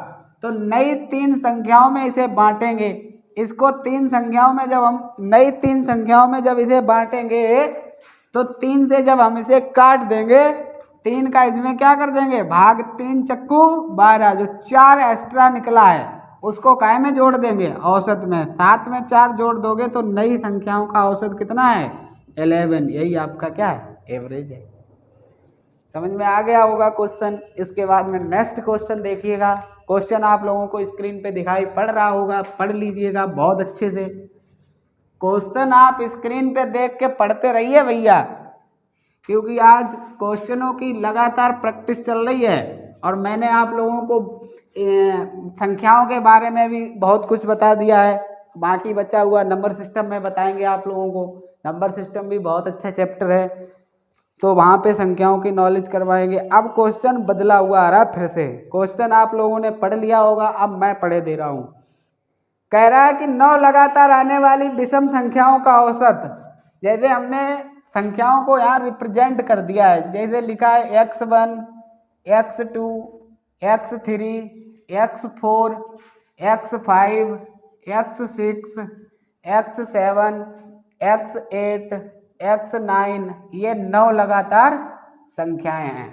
तो नई 3 संख्याओं में इसे बांटेंगे, इसको 3 संख्याओं में जब हम नई 3 संख्याओं में जब इसे बांटेंगे तो 3 से जब हम इसे काट देंगे, 3 का इसमें क्या कर देंगे, भाग 3 चक्कू 12, जो 4 एक्स्ट्रा निकला है उसको काय में जोड़ देंगे, औसत में। 7 में 4 जोड़ दोगे तो नई संख्याओं का औसत कितना है, 11। यही आपका क्या है, एवरेज है। समझ में आ गया होगा क्वेश्चन। इसके बाद में नेक्स्ट क्वेश्चन देखिएगा। क्वेश्चन आप लोगों को स्क्रीन पे दिखाई पड़ रहा होगा, पढ़ लीजिएगा बहुत अच्छे से। क्वेश्चन आप स्क्रीन पे देख के पढ़ते रहिए भैया, क्योंकि आज क्वेश्चनों की लगातार प्रैक्टिस चल रही है और मैंने आप लोगों को संख्याओं के बारे में भी बहुत कुछ बता दिया है। बाकी बचा हुआ नंबर सिस्टम में बताएंगे आप लोगों को। नंबर सिस्टम भी बहुत अच्छा चैप्टर है, तो वहाँ पे संख्याओं की नॉलेज करवाएंगे। अब क्वेश्चन बदला हुआ आ रहा है फिर से। क्वेश्चन आप लोगों ने पढ़ लिया होगा, अब मैं पढ़े दे रहा हूँ। कह रहा है कि 9 लगातार आने वाली विषम संख्याओं का औसत। जैसे हमने संख्याओं को यहाँ रिप्रेजेंट कर दिया है, जैसे लिखा है x1, x2, x3, x4, x5, x6, x7, x8, x9 ये 9 लगातार संख्याएं हैं।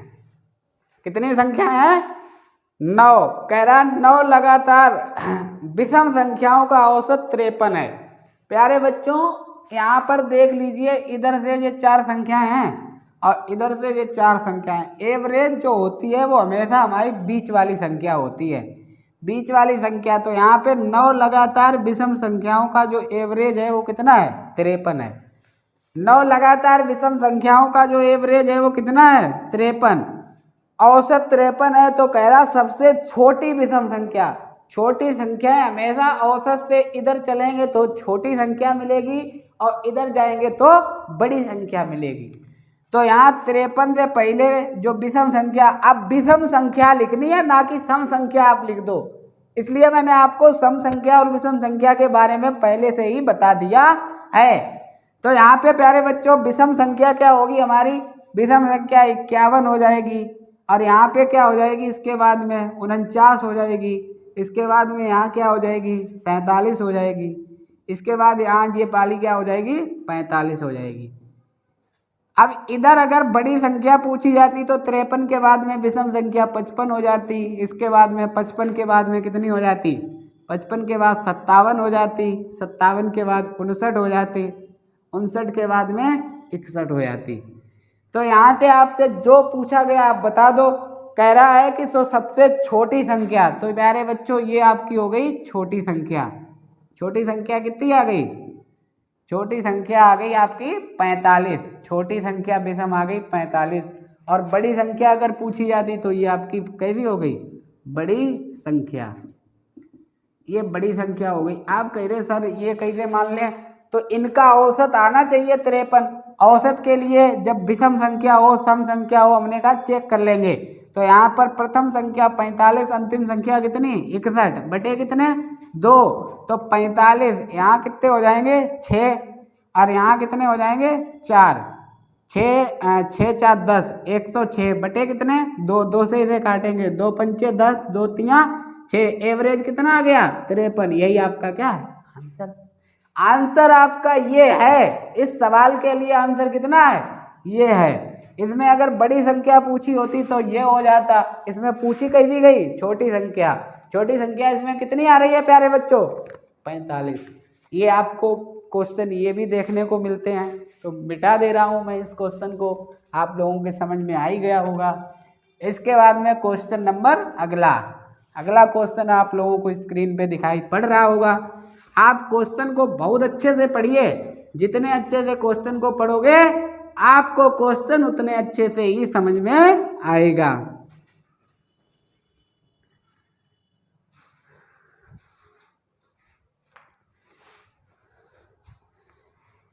कितनी संख्याएं हैं? 9। कह रहा 9 लगातार विषम संख्याओं का औसत 53 है। प्यारे बच्चों यहाँ पर देख लीजिए, इधर से ये 4 संख्याएं हैं और इधर से ये 4 संख्याएं। एवरेज जो होती है वो हमेशा हमारी बीच वाली संख्या होती है, बीच वाली संख्या। तो यहाँ पे 9 लगातार विषम संख्याओं का जो एवरेज है वो कितना है? 53 है। 9 लगातार विषम संख्याओं का जो एवरेज है वो कितना है? 53। औसत 53 है। तो कह रहा सबसे छोटी विषम संख्या, छोटी संख्या हमेशा औसत से इधर चलेंगे तो छोटी संख्या मिलेगी और इधर जाएंगे तो बड़ी संख्या मिलेगी। तो यहाँ 53 से पहले जो विषम संख्या, अब विषम संख्या लिखनी है ना कि सम संख्या आप लिख दो, इसलिए मैंने आपको सम संख्या और विषम संख्या के बारे में पहले से ही बता दिया है। तो यहाँ पे प्यारे बच्चों विषम संख्या क्या होगी हमारी? विषम संख्या 51 हो जाएगी और यहाँ पे क्या हो जाएगी? इसके बाद में 49 हो जाएगी। इसके बाद में यहाँ क्या हो जाएगी? 47 हो जाएगी। इसके बाद यहाँ ये पाली क्या हो जाएगी? 45 हो जाएगी। अब इधर अगर बड़ी संख्या पूछी जाती तो 53 के बाद में विषम संख्या 55 हो जाती। इसके बाद में 55 के बाद में कितनी हो जाती? 55 के बाद 57 हो जाती। 57 के बाद 59 हो जाती। 59 के बाद में 61 हो जाती। तो यहाँ से आपसे जो पूछा गया आप बता दो। कह रहा है कि तो सबसे छोटी संख्या, तो प्यारे बच्चों ये आपकी हो गई छोटी संख्या। छोटी संख्या कितनी आ गई? छोटी संख्या आ गई आपकी 45। छोटी संख्या विषम आ गई 45। और बड़ी संख्या अगर पूछी जाती तो ये आपकी कैसी हो गई? बड़ी संख्या। ये बड़ी संख्या हो गई। आप कह रहे सर ये कैसे मान लें? तो इनका औसत आना चाहिए 53। औसत के लिए जब विषम संख्या हो, सम संख्या हो, हमने कहा चेक कर लेंगे। तो यहाँ पर प्रथम संख्या 45, अंतिम संख्या कितनी? 61 बटे कितने? 2। तो 45 यहाँ कितने हो जाएंगे? 6। और यहाँ कितने हो जाएंगे? 4। 6 4 10, 106 बटे कितने? 2। 2 से इसे काटेंगे, 2 पंचे 10, 2 तिया 6। एवरेज कितना आ गया? 53। यही आपका क्या है? आंसर। आंसर आपका ये है। इस सवाल के लिए आंसर कितना है? ये है। इसमें अगर बड़ी संख्या पूछी होती तो ये हो जाता। इसमें पूछी कैसी गई? छोटी संख्या। छोटी संख्या इसमें कितनी आ रही है प्यारे बच्चों? 45। ये आपको क्वेश्चन ये भी देखने को मिलते हैं, तो मिटा दे रहा हूँ मैं इस क्वेश्चन को। आप लोगों के समझ में आ ही गया होगा। इसके बाद में क्वेश्चन नंबर अगला क्वेश्चन आप लोगों को स्क्रीन पे दिखाई पड़ रहा होगा। आप क्वेश्चन को बहुत अच्छे से पढ़िए। जितने अच्छे से क्वेश्चन को पढ़ोगे आपको क्वेश्चन उतने अच्छे से ही समझ में आएगा।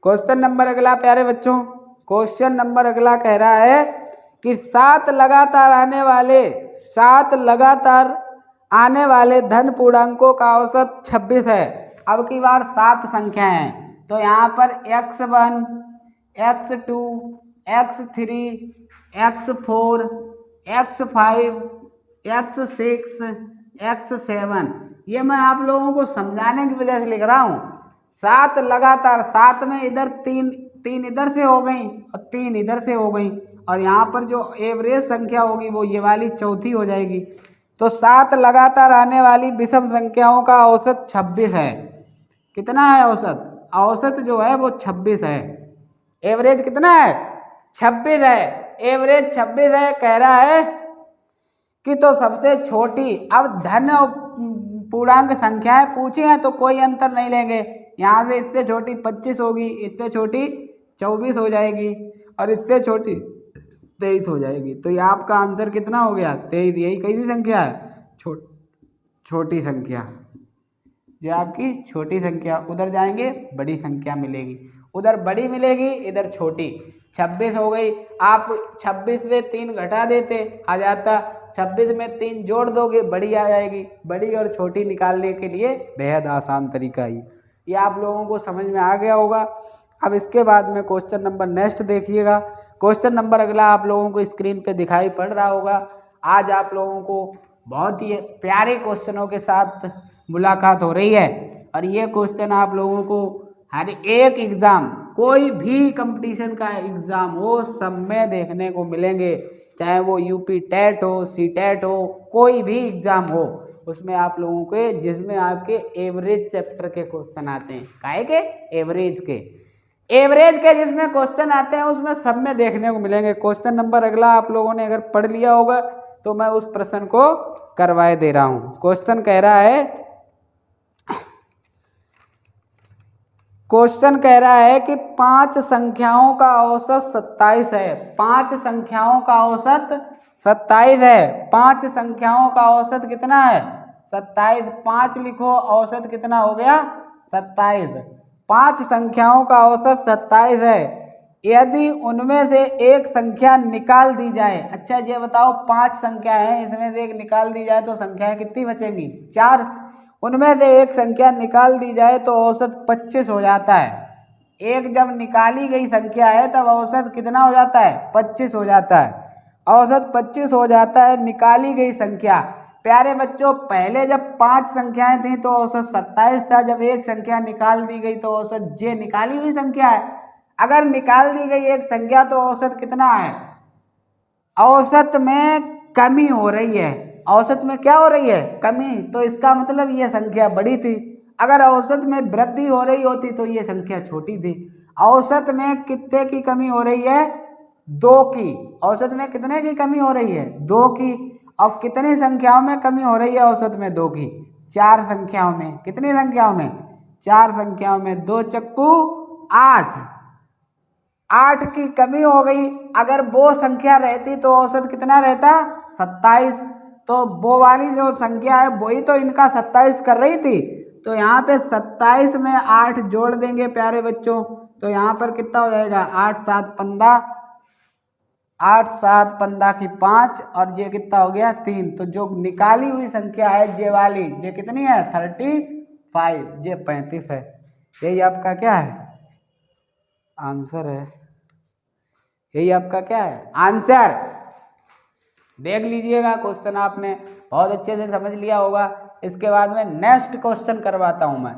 क्वेश्चन नंबर अगला प्यारे बच्चों, क्वेश्चन नंबर अगला कह रहा है कि 7 लगातार आने वाले धन पूर्णांकों का औसत 26 है। अब की बार 7 संख्या हैं, तो यहाँ पर x1, x2, x3, x4, x5, x6, x7 ये मैं आप लोगों को समझाने की वजह से लिख रहा हूँ। 7 लगातार, 7 में इधर 3 इधर से हो गई और 3 इधर से हो गई, और यहाँ पर जो एवरेज संख्या होगी वो ये वाली चौथी हो जाएगी। तो 7 लगातार आने वाली विषम संख्याओं का औसत 26 है। कितना है औसत? औसत जो है वो 26 है। एवरेज कितना है? 26 है। एवरेज 26 है। कह रहा है कि तो सबसे छोटी, अब धन पूर्णांक संख्याएं पूछी हैं तो कोई अंतर नहीं लेंगे। यहाँ से इससे छोटी 25 होगी, इससे छोटी 24 हो जाएगी और इससे छोटी 23 हो जाएगी। तो ये आपका आंसर कितना हो गया? 23। यही कैसी संख्या है? छोटी संख्या। जो आपकी छोटी संख्या, उधर जाएंगे बड़ी संख्या मिलेगी, उधर बड़ी मिलेगी, इधर छोटी। 26 हो गई। आप 26 से 3 घटा देते, आ जाता। 26 में 3 जोड़ दोगे, बड़ी आ जाएगी। बड़ी और छोटी निकालने के लिए बेहद आसान तरीका ही। ये आप लोगों को समझ में आ गया होगा। अब इसके बाद में क्वेश्चन नंबर नेक्स्ट देखिएगा। क्वेश्चन नंबर अगला आप लोगों को स्क्रीन पे दिखाई पड़ रहा होगा। आज आप लोगों को बहुत ही प्यारे क्वेश्चनों के साथ मुलाकात हो रही है और ये क्वेश्चन आप लोगों को हर एक एग्ज़ाम, कोई भी कंपटीशन का एग्ज़ाम हो, सब में देखने को मिलेंगे। चाहे वो यूपी टेट हो, सी टेट हो, कोई भी एग्ज़ाम हो, उसमें आप लोगों के जिसमें आपके एवरेज चैप्टर के क्वेश्चन आते हैं, काहे के एवरेज के जिसमें क्वेश्चन आते हैं उसमें सब में देखने को मिलेंगे। क्वेश्चन नंबर अगला आप लोगों ने अगर पढ़ लिया होगा तो मैं उस प्रश्न को करवाए दे रहा हूं। क्वेश्चन कह रहा है कि 5 संख्याओं का औसत 27 है। 5 संख्याओं का औसत 27 है। 5 संख्याओं का औसत कितना है? 27। 5 लिखो, औसत कितना हो गया? 27। 5 संख्याओं का औसत 27 है। यदि उनमें से एक संख्या निकाल दी जाए, अच्छा ये बताओ 5 संख्या है, इसमें से एक निकाल दी जाए तो संख्याएं कितनी बचेंगी? 4। उनमें से एक संख्या निकाल दी जाए तो औसत 25 हो जाता है। एक जब निकाली गई संख्या है तब औसत कितना हो जाता है? 25 हो जाता है। औसत 25 हो जाता है निकाली गई संख्या। प्यारे बच्चों, पहले जब 5 संख्याएं थी तो औसत 27 था। जब एक संख्या निकाल दी गई तो औसत जे निकाली हुई संख्या है। अगर निकाल दी गई एक संख्या तो औसत कितना है? औसत में कमी हो रही है। औसत में क्या हो रही है? कमी। तो इसका मतलब ये संख्या बड़ी थी। अगर औसत में वृद्धि हो रही होती तो ये संख्या छोटी थी। औसत में कितने की कमी हो रही है? 2 की। औसत में कितने की कमी हो रही है? 2 की। और कितनी संख्याओं में कमी हो रही है औसत में? 2 की। 4 संख्याओं में। कितनी संख्याओं में? 4 संख्याओं में। 2 चक्कू 8। 8 की कमी हो गई। अगर वो संख्या रहती तो औसत कितना रहता? 27। तो वो वाली जो संख्या है वही तो इनका 27 कर रही थी। तो यहाँ पे 27 में 8 जोड़ देंगे प्यारे बच्चों, तो यहाँ पर कितना हो जाएगा? 8 7 15। 8 7 15 की 5 और ये कितना हो गया? 3। तो जो निकाली हुई संख्या है ये वाली, ये कितनी है? 35। ये 35 है। यही आपका क्या है? आंसर है। यही आपका क्या है? आंसर। देख लीजिएगा, क्वेश्चन आपने बहुत अच्छे से समझ लिया होगा। इसके बाद में नेक्स्ट क्वेश्चन करवाता हूं मैं,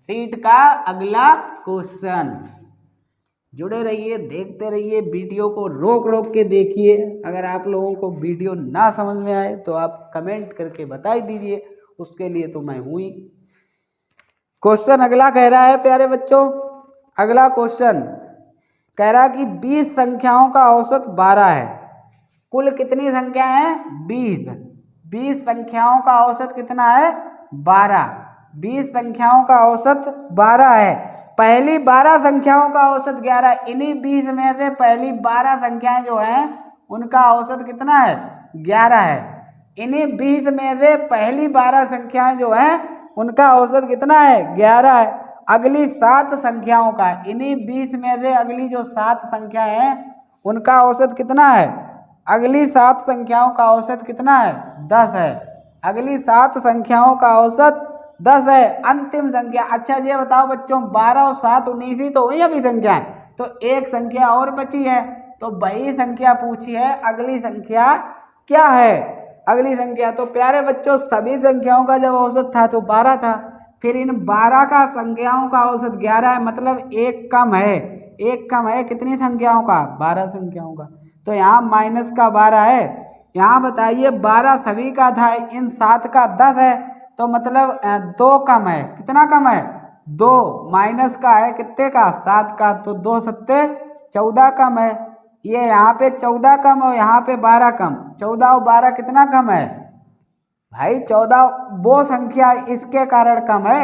सीट का अगला क्वेश्चन। जुड़े रहिए, देखते रहिए, वीडियो को रोक रोक के देखिए। अगर आप लोगों को वीडियो ना समझ में आए तो आप कमेंट करके बता ही दीजिए, उसके लिए तो मैं हूं ही। क्वेश्चन अगला कह रहा है प्यारे बच्चों, अगला क्वेश्चन कह रहा है कि 20 संख्याओं का औसत 12 है। कुल कितनी संख्या है? 20। 20 संख्याओं का औसत कितना है? 12। 20 संख्याओं का औसत 12 है। पहली 12 संख्याओं का औसत 11। इन्हीं 20 में से पहली 12 संख्याएं जो हैं उनका औसत कितना है? 11 है। इन्हीं 20 में से पहली 12 संख्याएं जो हैं उनका औसत कितना है? 11 है। अगली 7 संख्याओं का, इन्हीं 20 में से अगली जो 7 संख्याएं हैं उनका औसत कितना है? अगली 7 संख्याओं का औसत कितना है? 10 है। अगली 7 संख्याओं का औसत 10 है। अंतिम संख्या, अच्छा ये बताओ बच्चों, 12 और 7 19 ही तो हुई अभी संख्या, तो एक संख्या और बची है, तो वही संख्या पूछी है। अगली संख्या क्या है? अगली संख्या, तो प्यारे बच्चों सभी संख्याओं का जब औसत था तो 12 था, फिर इन 12 का संख्याओं का औसत 11 है, मतलब एक कम है। एक कम है कितनी संख्याओं का? 12 संख्याओं का। तो यहाँ माइनस का 12 है। यहाँ बताइए 12 सभी का था, इन 7 का 10 है, तो मतलब 2 कम है। कितना कम है? 2। माइनस का है कितने का? 7 का, तो 2 सत्ते 14 कम है। ये यहाँ पे 14 कम और यहाँ पे 12 कम। 14 और 12 कितना कम है भाई? 14। वो संख्या इसके कारण कम है,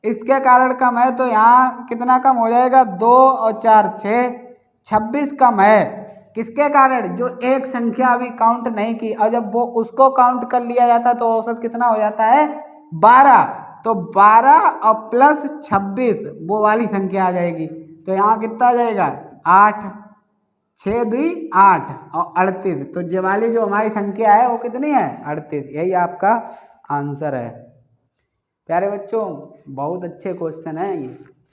इसके कारण कम है, तो यहाँ कितना कम हो जाएगा? 2 और 4 6, 26 कम है। किसके कारण? जो एक संख्या अभी काउंट नहीं की, और जब वो उसको काउंट कर लिया जाता तो औसत कितना हो जाता है? 12। तो 12 और प्लस 26 वो वाली संख्या आ जाएगी, तो यहाँ कितना आ जाएगा? 8। 6 2 8 और 38, तो ये वाली जो हमारी संख्या है वो कितनी है? 38। यही आपका आंसर है। प्यारे बच्चों बहुत अच्छे क्वेश्चन है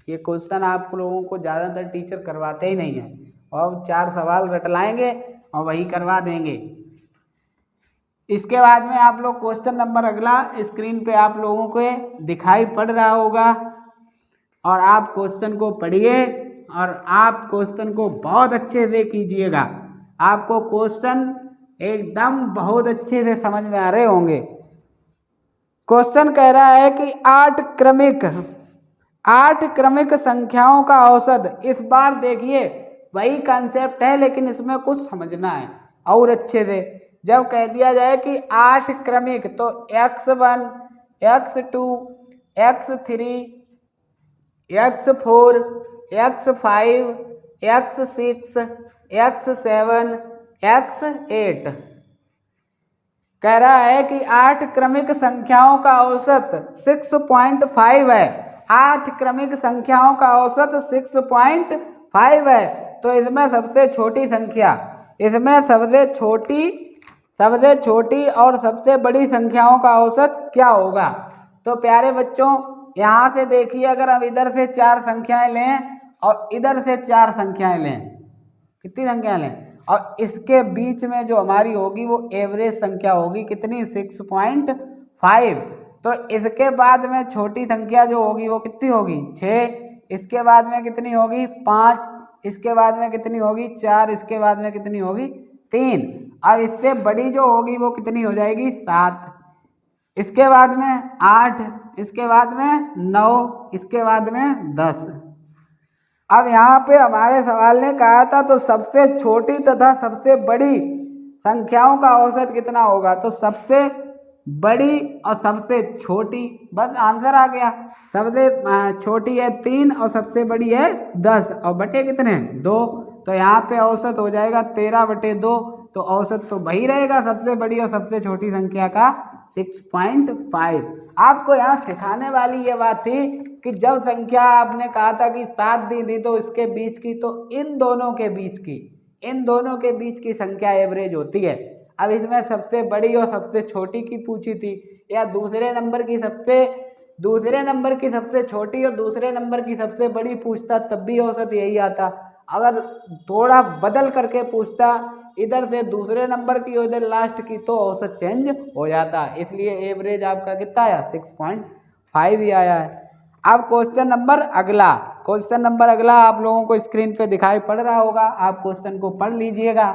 ये क्वेश्चन आप लोगों को ज़्यादातर टीचर करवाते ही नहीं है, और 4 सवाल रट लाएंगे और वही करवा देंगे। इसके बाद में आप लोग क्वेश्चन नंबर अगला स्क्रीन पे आप लोगों को दिखाई पड़ रहा होगा और आप क्वेश्चन को पढ़िए और आप क्वेश्चन को बहुत अच्छे से कीजिएगा। आपको क्वेश्चन एकदम बहुत अच्छे से समझ में आ रहे होंगे। क्वेश्चन कह रहा है कि आठ क्रमिक संख्याओं का औसत। इस बार देखिए वही कंसेप्ट है लेकिन इसमें कुछ समझना है और अच्छे से। जब कह दिया जाए कि 8 क्रमिक तो x1 x2 x3 x4 x5 x6 x7 x8 कह रहा है कि 8 क्रमिक संख्याओं का औसत 6.5 है। 8 क्रमिक संख्याओं का औसत 6.5 है। तो इसमें सबसे छोटी संख्या, इसमें सबसे छोटी और सबसे बड़ी संख्याओं का औसत क्या होगा। तो प्यारे बच्चों यहाँ से देखिए, अगर हम इधर से 4 संख्याएं लें और इधर से 4 संख्याएं लें, कितनी संख्या लें, और इसके बीच में जो हमारी होगी वो एवरेज संख्या होगी कितनी, 6.5। तो इसके बाद में छोटी संख्या जो होगी वो कितनी होगी, 6। इसके बाद में कितनी होगी, 5। इसके बाद में कितनी होगी, 4। इसके बाद में कितनी होगी, 3। और इससे बड़ी जो होगी वो कितनी हो जाएगी, 7। इसके बाद में 8। इसके बाद में 9। इसके बाद में 10। अब यहाँ पे हमारे सवाल ने कहा था तो सबसे छोटी तथा सबसे बड़ी संख्याओं का औसत कितना होगा। तो सबसे बड़ी और सबसे छोटी, बस आंसर आ गया। सबसे छोटी है 3 और सबसे बड़ी है 10 और बटे कितने, 2। तो यहाँ पे औसत हो जाएगा 13/2। तो औसत तो वही रहेगा सबसे बड़ी और सबसे छोटी संख्या का 6.5। आपको यहाँ सिखाने वाली ये बात थी कि जब संख्या आपने कहा था कि 7 दी थी तो इसके बीच की, तो इन दोनों के बीच की संख्या एवरेज होती है। अब इसमें सबसे बड़ी और सबसे छोटी की पूछी थी, या दूसरे नंबर की सबसे छोटी और दूसरे नंबर की सबसे बड़ी पूछता तब भी औसत यही आता। अगर थोड़ा बदल करके पूछता, इधर से दूसरे नंबर की उधर लास्ट की, तो औसत चेंज हो जाता। इसलिए एवरेज आपका कितना आया, 6.5 ही आया है। अब क्वेश्चन नंबर अगला आप लोगों को स्क्रीन पे दिखाई पड़ रहा होगा। आप क्वेश्चन को पढ़ लीजिएगा।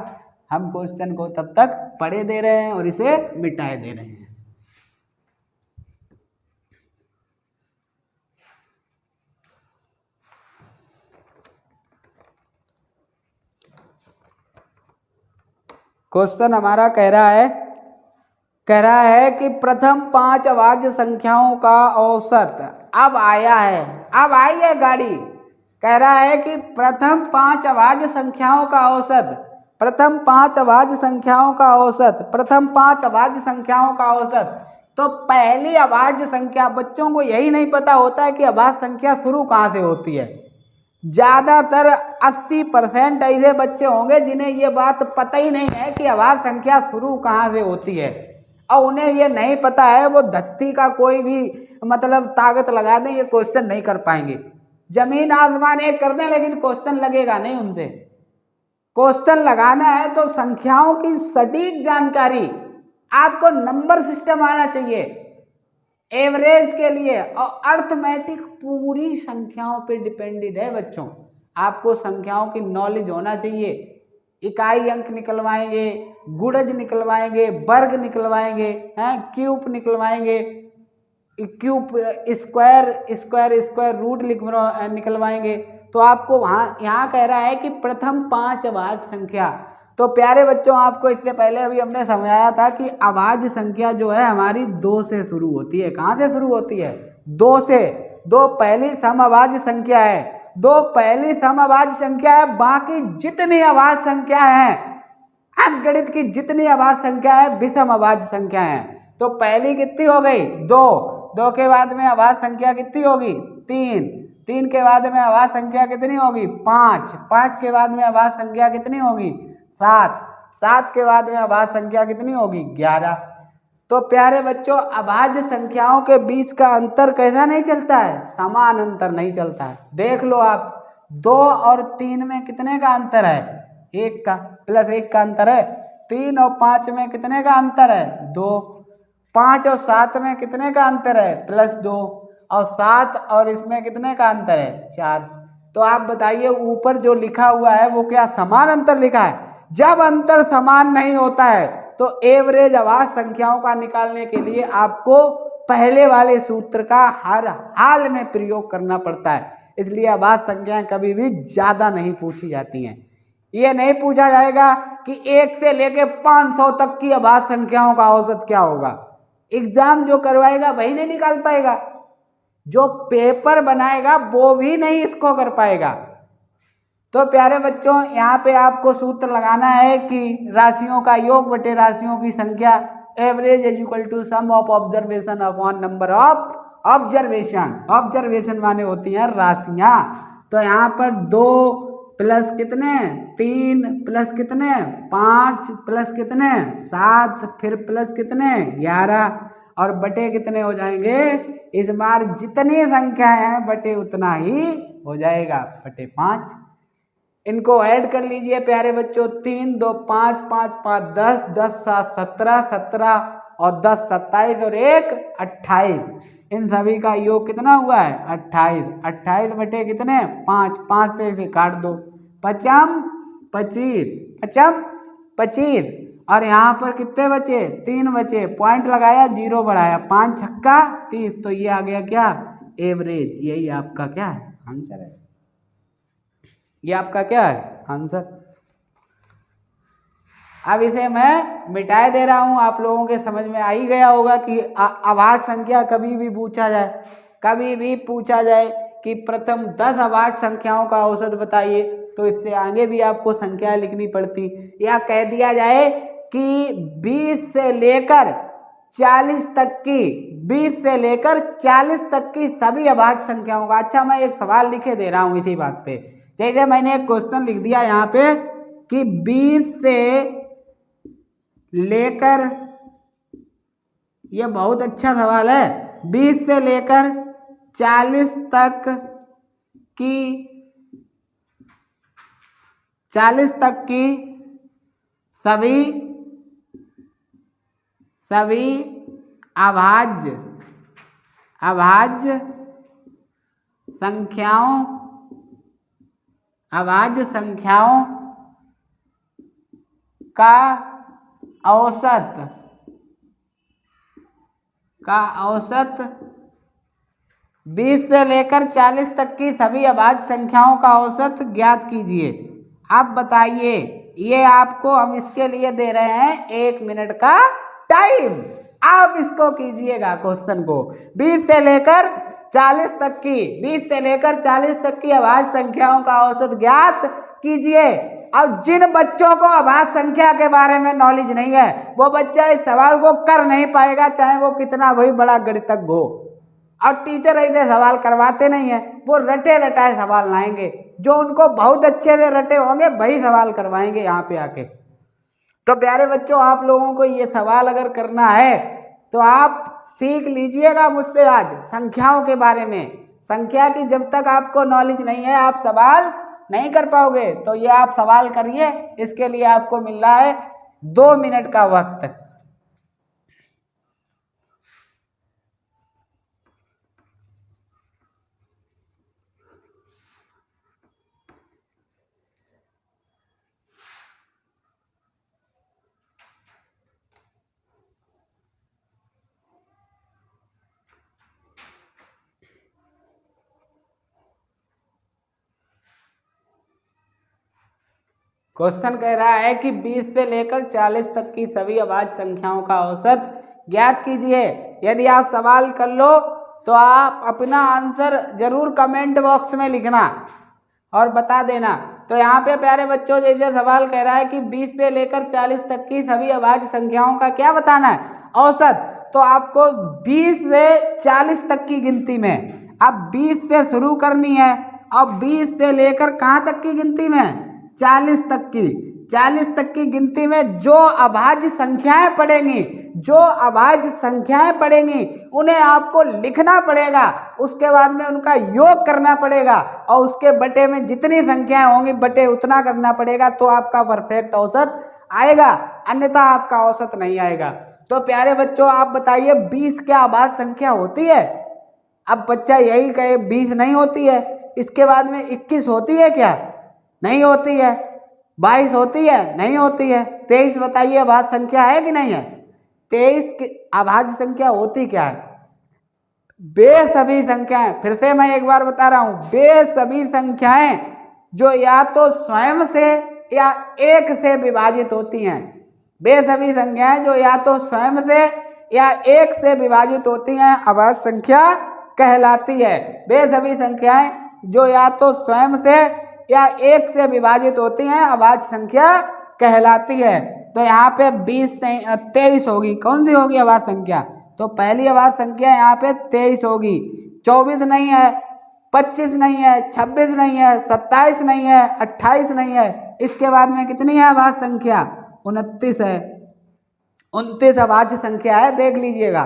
हम क्वेश्चन को तब तक पढ़े दे रहे हैं और इसे मिटाए दे रहे हैं। क्वेश्चन हमारा कह रहा है कि प्रथम 5 अभाज्य संख्याओं का औसत। अब आई है गाड़ी। कह रहा है कि प्रथम 5 अभाज्य संख्याओं का औसत, प्रथम 5 अभाज्य संख्याओं का औसत। तो पहली अभाज्य संख्या, बच्चों को यही नहीं पता होता है कि अभाज्य संख्या शुरू कहाँ से होती है। ज्यादातर 80% ऐसे बच्चे होंगे जिन्हें ये बात पता ही नहीं है कि अभाज्य संख्या शुरू कहाँ से होती है, और उन्हें ये नहीं पता है, वो धरती का कोई भी मतलब ताकत लगा दें ये क्वेश्चन नहीं कर पाएंगे। जमीन आसमान एक कर दें लेकिन क्वेश्चन लगेगा नहीं उनसे। क्वेश्चन लगाना है तो संख्याओं की सटीक जानकारी, आपको नंबर सिस्टम आना चाहिए एवरेज के लिए, और अर्थमेटिक पूरी संख्याओं पे डिपेंडेड है बच्चों। आपको संख्याओं की नॉलेज होना चाहिए। इकाई अंक निकलवाएंगे, गुणज निकलवाएंगे, वर्ग निकलवाएंगे, हैं क्यूब निकलवाएंगे, क्यूब स्क्वायर रूट निकलवाएंगे। तो आपको यहाँ कह रहा है कि प्रथम 5 अभाज्य संख्या। तो प्यारे बच्चों आपको इससे पहले अभी हमने समझाया था कि अभाज्य संख्या जो है हमारी 2 से शुरू होती है। कहाँ से शुरू होती है, 2 से। 2 पहली समअभाज्य संख्या है, 2 पहली समअभाज्य संख्या है। बाकी जितनी अभाज्य संख्या है, अंकगणित की जितनी अभाज्य संख्या है विषम अभाज्य संख्या है। तो पहली कितनी हो गई, 2। 2 के बाद में अभाज्य संख्या कितनी होगी, 3। 3 के बाद में अभाज्य संख्या कितनी होगी, 5। 5 के बाद में अभाज्य संख्या कितनी होगी, 7। 7 के बाद में अभाज्य संख्या कितनी होगी, 11। तो प्यारे बच्चों अभाज्य संख्याओं के बीच का अंतर कैसा नहीं चलता है, समान अंतर नहीं चलता है। देख लो आप, 2 और 3 में कितने का अंतर है, 1 का, +1 का अंतर है। 3 और 5 में कितने का अंतर है? 2। 5 और 7 में कितने का अंतर है? +2। और 7 और इसमें कितने का अंतर है? 4। तो आप बताइए ऊपर जो लिखा हुआ है वो क्या समान अंतर लिखा है? जब अंतर समान नहीं होता है तो एवरेज अभाज्य संख्याओं का निकालने के लिए आपको पहले वाले सूत्र का हर हाल में प्रयोग करना पड़ता है। इसलिए अभाज्य संख्याएं कभी भी ज्यादा नहीं पूछी जाती हैं। ये नहीं पूछा जाएगा कि 1 से लेके 500 तक की अभाज्य संख्याओं का औसत क्या होगा। एग्जाम जो करवाएगा वही नहीं निकाल पाएगा, जो पेपर बनाएगा वो भी नहीं इसको कर पाएगा। तो प्यारे बच्चों, यहाँ पे आपको सूत्र लगाना है कि राशियों का योग बटे राशियों की संख्या, average is equal to sum of observation upon number of observation. Observation माने होती हैं राशियां। तो यहाँ पर 2 प्लस कितने 3 प्लस कितने 5 प्लस कितने 7 फिर प्लस कितने 11 और बटे कितने हो जाएंगे? इस बार जितनी संख्या है बटे उतना ही हो जाएगा, बटे 5। इनको ऐड कर लीजिए प्यारे बच्चों। 3 2 5 5 5 10 10 7 17 17 और 10 27 और 1 28। इन सभी का योग कितना हुआ है? 28। 28 बटे कितने 5, 5 से इसे काट दो, 5 25 5 25 और यहाँ पर कितने बचे? 3 बचे। पॉइंट लगाया, 0 बढ़ाया, 5 छक्का 30। तो ये आ गया क्या? एवरेज। यही आपका क्या है? आंसर है। ये आपका क्या है? आंसर। अब इसे मैं मिटाए दे रहा हूं। आप लोगों के समझ में आ ही गया होगा कि अभाज्य संख्या कभी भी पूछा जाए कि प्रथम 10 अभाज्य संख्याओं का औसत बताइए, तो इससे आगे भी आपको संख्या लिखनी पड़ती। या कह दिया जाए कि 20 से लेकर 40 तक की सभी अभाज्य संख्याओं का। अच्छा, मैं एक सवाल लिखे दे रहा हूं इसी बात पे। जैसे मैंने एक क्वेश्चन लिख दिया यहाँ पे कि 20 से लेकर, यह बहुत अच्छा सवाल है, 20 से लेकर 40 तक की सभी अभाज्य संख्याओं का औसत 20 से लेकर 40 तक की सभी अभाज्य संख्याओं का औसत ज्ञात कीजिए। आप बताइए, ये आपको हम इसके लिए दे रहे हैं 1 मिनट का टाइम। आप इसको कीजिएगा क्वेश्चन को। 20 से लेकर 40 तक की अभाज्य संख्याओं का औसत ज्ञात कीजिए। अब जिन बच्चों को अभाज्य संख्या के बारे में नॉलेज नहीं है वो बच्चा इस सवाल को कर नहीं पाएगा, चाहे वो कितना भी बड़ा गणितज्ञ हो। और टीचर ऐसे सवाल करवाते नहीं है, वो रटे रटाए सवाल लाएंगे, जो उनको बहुत अच्छे से रटे होंगे वही सवाल करवाएंगे यहाँ पे आके। तो प्यारे बच्चों, आप लोगों को ये सवाल अगर करना है तो आप सीख लीजिएगा मुझसे आज संख्याओं के बारे में। संख्या की जब तक आपको नॉलेज नहीं है आप सवाल नहीं कर पाओगे। तो ये आप सवाल करिए, इसके लिए आपको मिल रहा है 2 मिनट का वक्त। क्वेश्चन कह रहा है कि 20 से लेकर 40 तक की सभी अभाज्य संख्याओं का औसत ज्ञात कीजिए। यदि आप सवाल कर लो तो आप अपना आंसर जरूर कमेंट बॉक्स में लिखना और बता देना। तो यहाँ पे प्यारे बच्चों, जैसे सवाल कह रहा है कि 20 से लेकर 40 तक की सभी अभाज्य संख्याओं का क्या बताना है? औसत। तो आपको 20 से 40 तक की गिनती में, अब 20 से शुरू करनी है, अब 20 से लेकर कहाँ तक की गिनती में? 40 तक की गिनती में जो अभाज्य संख्याएं पड़ेंगी उन्हें आपको लिखना पड़ेगा। उसके बाद में उनका योग करना पड़ेगा और उसके बटे में जितनी संख्याएं होंगी बटे उतना करना पड़ेगा। तो आपका परफेक्ट औसत आएगा, अन्यथा आपका औसत नहीं आएगा। तो प्यारे बच्चों आप बताइए 20 क्या अभाज्य संख्या होती है? अब बच्चा यही कहे 20 नहीं होती है, इसके बाद में 21 होती है क्या? नहीं होती है। 22 होती है? नहीं होती है। 23 बताइए अभाज्य संख्या है कि नहीं है? 23 की अभाज्य संख्या होती क्या है? बेसभी संख्याएं, फिर से मैं एक बार बता रहा हूं, बेसभी संख्याएं जो या तो स्वयं से या एक से विभाजित होती हैं। बेसभी संख्याएं जो या तो स्वयं से या एक से विभाजित होती हैं अभाज्य संख्या कहलाती है। बेसभी संख्याएं जो या तो स्वयं से या एक से विभाजित होती हैं अभाज्य संख्या कहलाती है। तो यहाँ पे 20 से 23 होगी, कौन सी होगी अभाज्य संख्या? तो पहली अभाज्य संख्या यहाँ पे 23 होगी। 24 नहीं है, 25 नहीं है, 26 नहीं है, 27 नहीं है, 28 नहीं है। इसके बाद में कितनी है अभाज्य संख्या? 29 है। 29 अभाज्य संख्या है, देख लीजिएगा।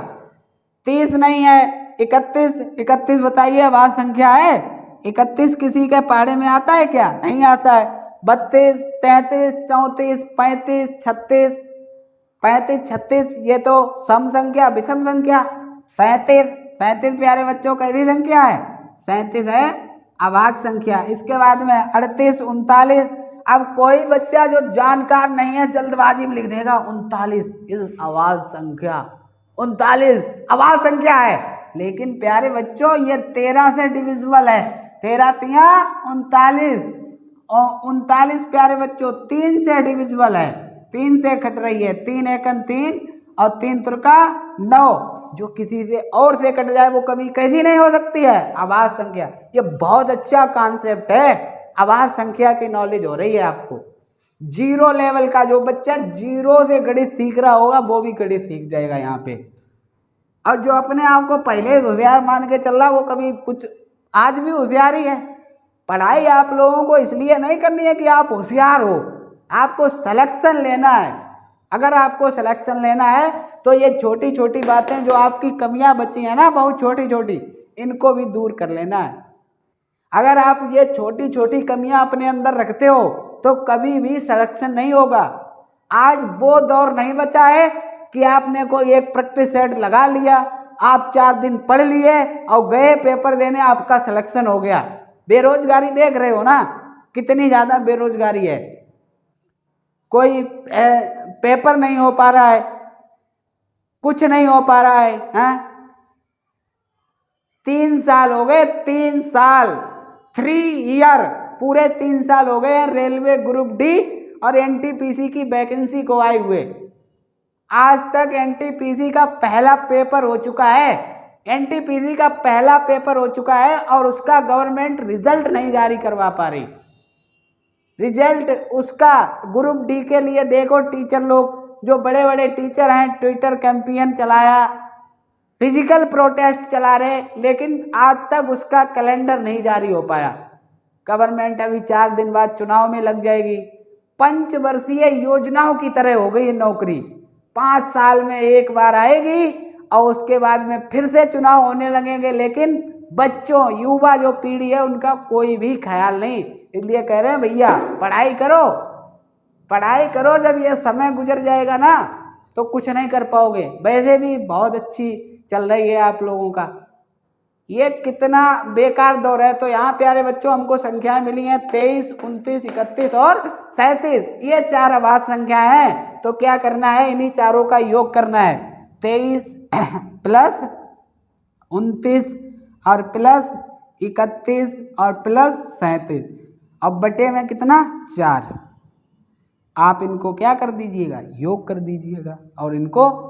30 नहीं है, 31 बताइए अभाज्य संख्या है? 31 किसी के पहाड़े में आता है क्या? नहीं आता है। 32, 33, 34, 35, 36, 36 ये तो सम संख्या, विषम संख्या। 37 प्यारे बच्चों कैसी संख्या है? 37 है अभाज्य संख्या। इसके बाद में 38, 39। अब कोई बच्चा जो जानकार नहीं है जल्दबाजी में लिख देगा 39 इस अभाज्य संख्या। 39 अभाज्य संख्या है, लेकिन प्यारे बच्चों ये 13 से डिविजिबल है। 13 तिया 39 और 39 प्यारे बच्चों 3 से डिविजिबल है। 3 से कट रही है, 3 एकन 3 और 3 त्रिका 9। जो किसी से और से कट जाए वो कभी कैसी नहीं हो सकती है? अभाज्य संख्या। ये बहुत अच्छा कॉन्सेप्ट है, अभाज्य संख्या की नॉलेज हो रही है आपको। जीरो लेवल का जो बच्चा जीरो से गणित सीख रहा होगा वो भी गणित सीख जाएगा यहाँ पे। और जो अपने आप को पहले होशियार मान के चल रहा वो कभी कुछ आज भी होशियार ही है। पढ़ाई आप लोगों को इसलिए नहीं करनी है कि आप होशियार हो, आपको सिलेक्शन लेना है। अगर आपको सिलेक्शन लेना है तो ये छोटी छोटी बातें जो आपकी कमियां बची हैं ना, बहुत छोटी छोटी, इनको भी दूर कर लेना है। अगर आप ये छोटी छोटी कमियां अपने अंदर रखते हो तो कभी भी सिलेक्शन नहीं होगा। आज वो दौर नहीं बचा है कि आपने कोई एक प्रैक्टिस सेट लगा लिया, आप 4 दिन पढ़ लिए और गए पेपर देने, आपका सिलेक्शन हो गया। बेरोजगारी देख रहे हो ना, कितनी ज्यादा बेरोजगारी है। कोई पेपर नहीं हो पा रहा है, कुछ नहीं हो पा रहा है, हाँ? 3 साल हो गए, 3 साल, 3 ईयर, पूरे 3 साल हो गए रेलवे ग्रुप डी और एनटीपीसी की वैकेंसी को आए हुए। आज तक एनटीपीसी का पहला पेपर हो चुका है, एनटीपीसी का पहला पेपर हो चुका है और उसका गवर्नमेंट रिजल्ट नहीं जारी करवा पा रही। रिजल्ट उसका ग्रुप डी के लिए देखो, टीचर लोग जो बड़े बड़े टीचर हैं ट्विटर कैंपेन चलाया, फिजिकल प्रोटेस्ट चला रहे, लेकिन आज तक उसका कैलेंडर नहीं जारी हो पाया। गवर्नमेंट अभी 4 दिन बाद चुनाव में लग जाएगी। पंचवर्षीय योजनाओं की तरह हो गई नौकरी, 5 साल में एक बार आएगी और उसके बाद में फिर से चुनाव होने लगेंगे। लेकिन बच्चों, युवा जो पीढ़ी है उनका कोई भी ख्याल नहीं। इसलिए कह रहे हैं भैया पढ़ाई करो, पढ़ाई करो, जब ये समय गुजर जाएगा ना तो कुछ नहीं कर पाओगे। वैसे भी बहुत अच्छी चल रही है आप लोगों का, ये कितना बेकार दौर है। तो यहाँ प्यारे बच्चों हमको संख्याएं मिली हैं 23, 29, 31 और 37, ये 4 अभाज्य संख्या हैं। तो क्या करना है, इन्हीं चारों का योग करना है। 23 प्लस 29 और प्लस 31 और प्लस 37, अब बटे में कितना 4। आप इनको क्या कर दीजिएगा, योग कर दीजिएगा। और इनको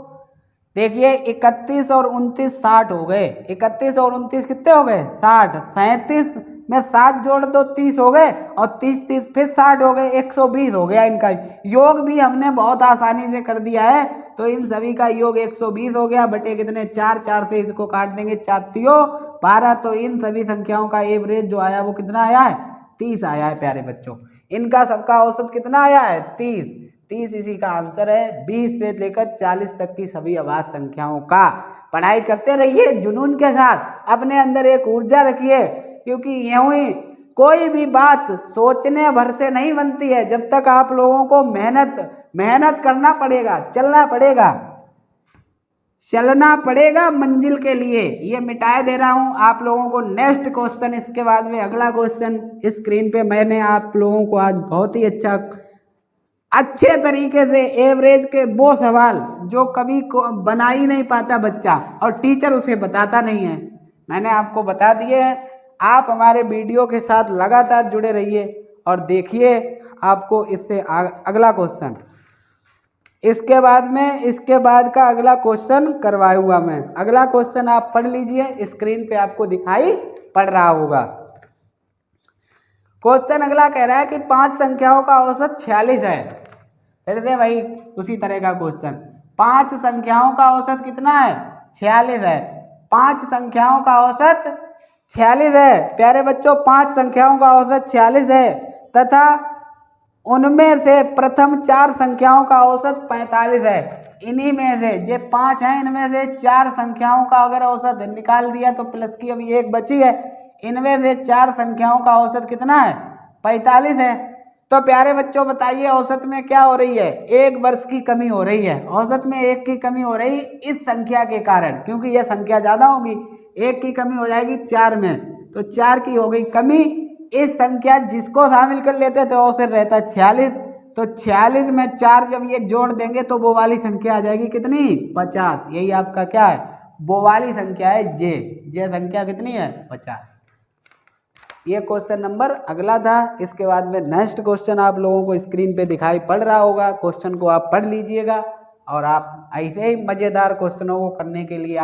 देखिए 31 और 29 60 हो गए। 31 और 29 कितने हो गए 60। 37 में 7 जोड़ दो 30 हो गए और 30 फिर 60 हो गए, 120 हो गया। इनका योग भी हमने बहुत आसानी से कर दिया है। तो इन सभी का योग 120 हो गया, बटे कितने 4, 4 से इसको काट देंगे, 4 तियो 12। तो इन सभी संख्याओं का एवरेज जो आया वो कितना आया है 30 आया है प्यारे बच्चों। इनका सबका औसत कितना आया है 30। इसी का आंसर है। 20 से लेकर 40 तक की सभी अभाज्य संख्याओं का पढ़ाई करते रहिए जुनून के साथ, अपने अंदर एक ऊर्जा रखिए, क्योंकि यूं ही कोई भी बात सोचने भर से नहीं बनती है, जब तक आप लोगों को मेहनत करना पड़ेगा, चलना पड़ेगा मंजिल के लिए। ये मिटाए दे रहा हूं आप लोगों को नेक्स्ट क्वेश्चन। इसके बाद में अगला क्वेश्चन स्क्रीन पे मैंने आप लोगों को आज बहुत ही अच्छे तरीके से एवरेज के वो सवाल जो कभी को बना ही नहीं पाता बच्चा और टीचर उसे बताता नहीं है, मैंने आपको बता दिए हैं। आप हमारे वीडियो के साथ लगातार जुड़े रहिए और देखिए आपको इससे अगला क्वेश्चन, इसके बाद का अगला क्वेश्चन करवाऊंगा मैं। अगला क्वेश्चन आप पढ़ लीजिए, स्क्रीन पे आपको दिखाई पड़ रहा होगा। क्वेश्चन अगला कह रहा है कि 5 संख्याओं का औसत 46 है। फिर से भाई उसी तरह का क्वेश्चन, 5 संख्याओं का औसत कितना है? 46 है। 5 संख्याओं का औसत 46 है प्यारे बच्चों, 5 संख्याओं का औसत 46 है तथा उनमें से प्रथम 4 संख्याओं का औसत 45 है। इन्हीं में से जो 5 हैं, इनमें से 4 संख्याओं का अगर औसत निकाल दिया तो प्लस की अभी 1 बची है। इनमें से 4 संख्याओं का औसत कितना है? 45 है। तो प्यारे बच्चों बताइए औसत में क्या हो रही है? 1 वर्ष की कमी हो रही है। औसत में 1 की कमी हो रही इस संख्या के कारण, क्योंकि यह संख्या ज्यादा होगी। 1 की कमी हो जाएगी 4 में, तो 4 की हो गई कमी। इस संख्या जिसको शामिल कर लेते तो औसत रहता 46। तो 46 में 4 जब ये जोड़ देंगे तो वो वाली संख्या आ जाएगी कितनी? 50। यही आपका क्या है? वो वाली संख्या है जे संख्या कितनी है? 50। ये क्वेश्चन नंबर अगला था। इसके बाद में नेक्स्ट क्वेश्चन आप लोगों को स्क्रीन पे दिखाई पड़ रहा होगा। क्वेश्चन को आप पढ़ लीजिएगा और आप ऐसे ही मज़ेदार क्वेश्चनों को करने के लिए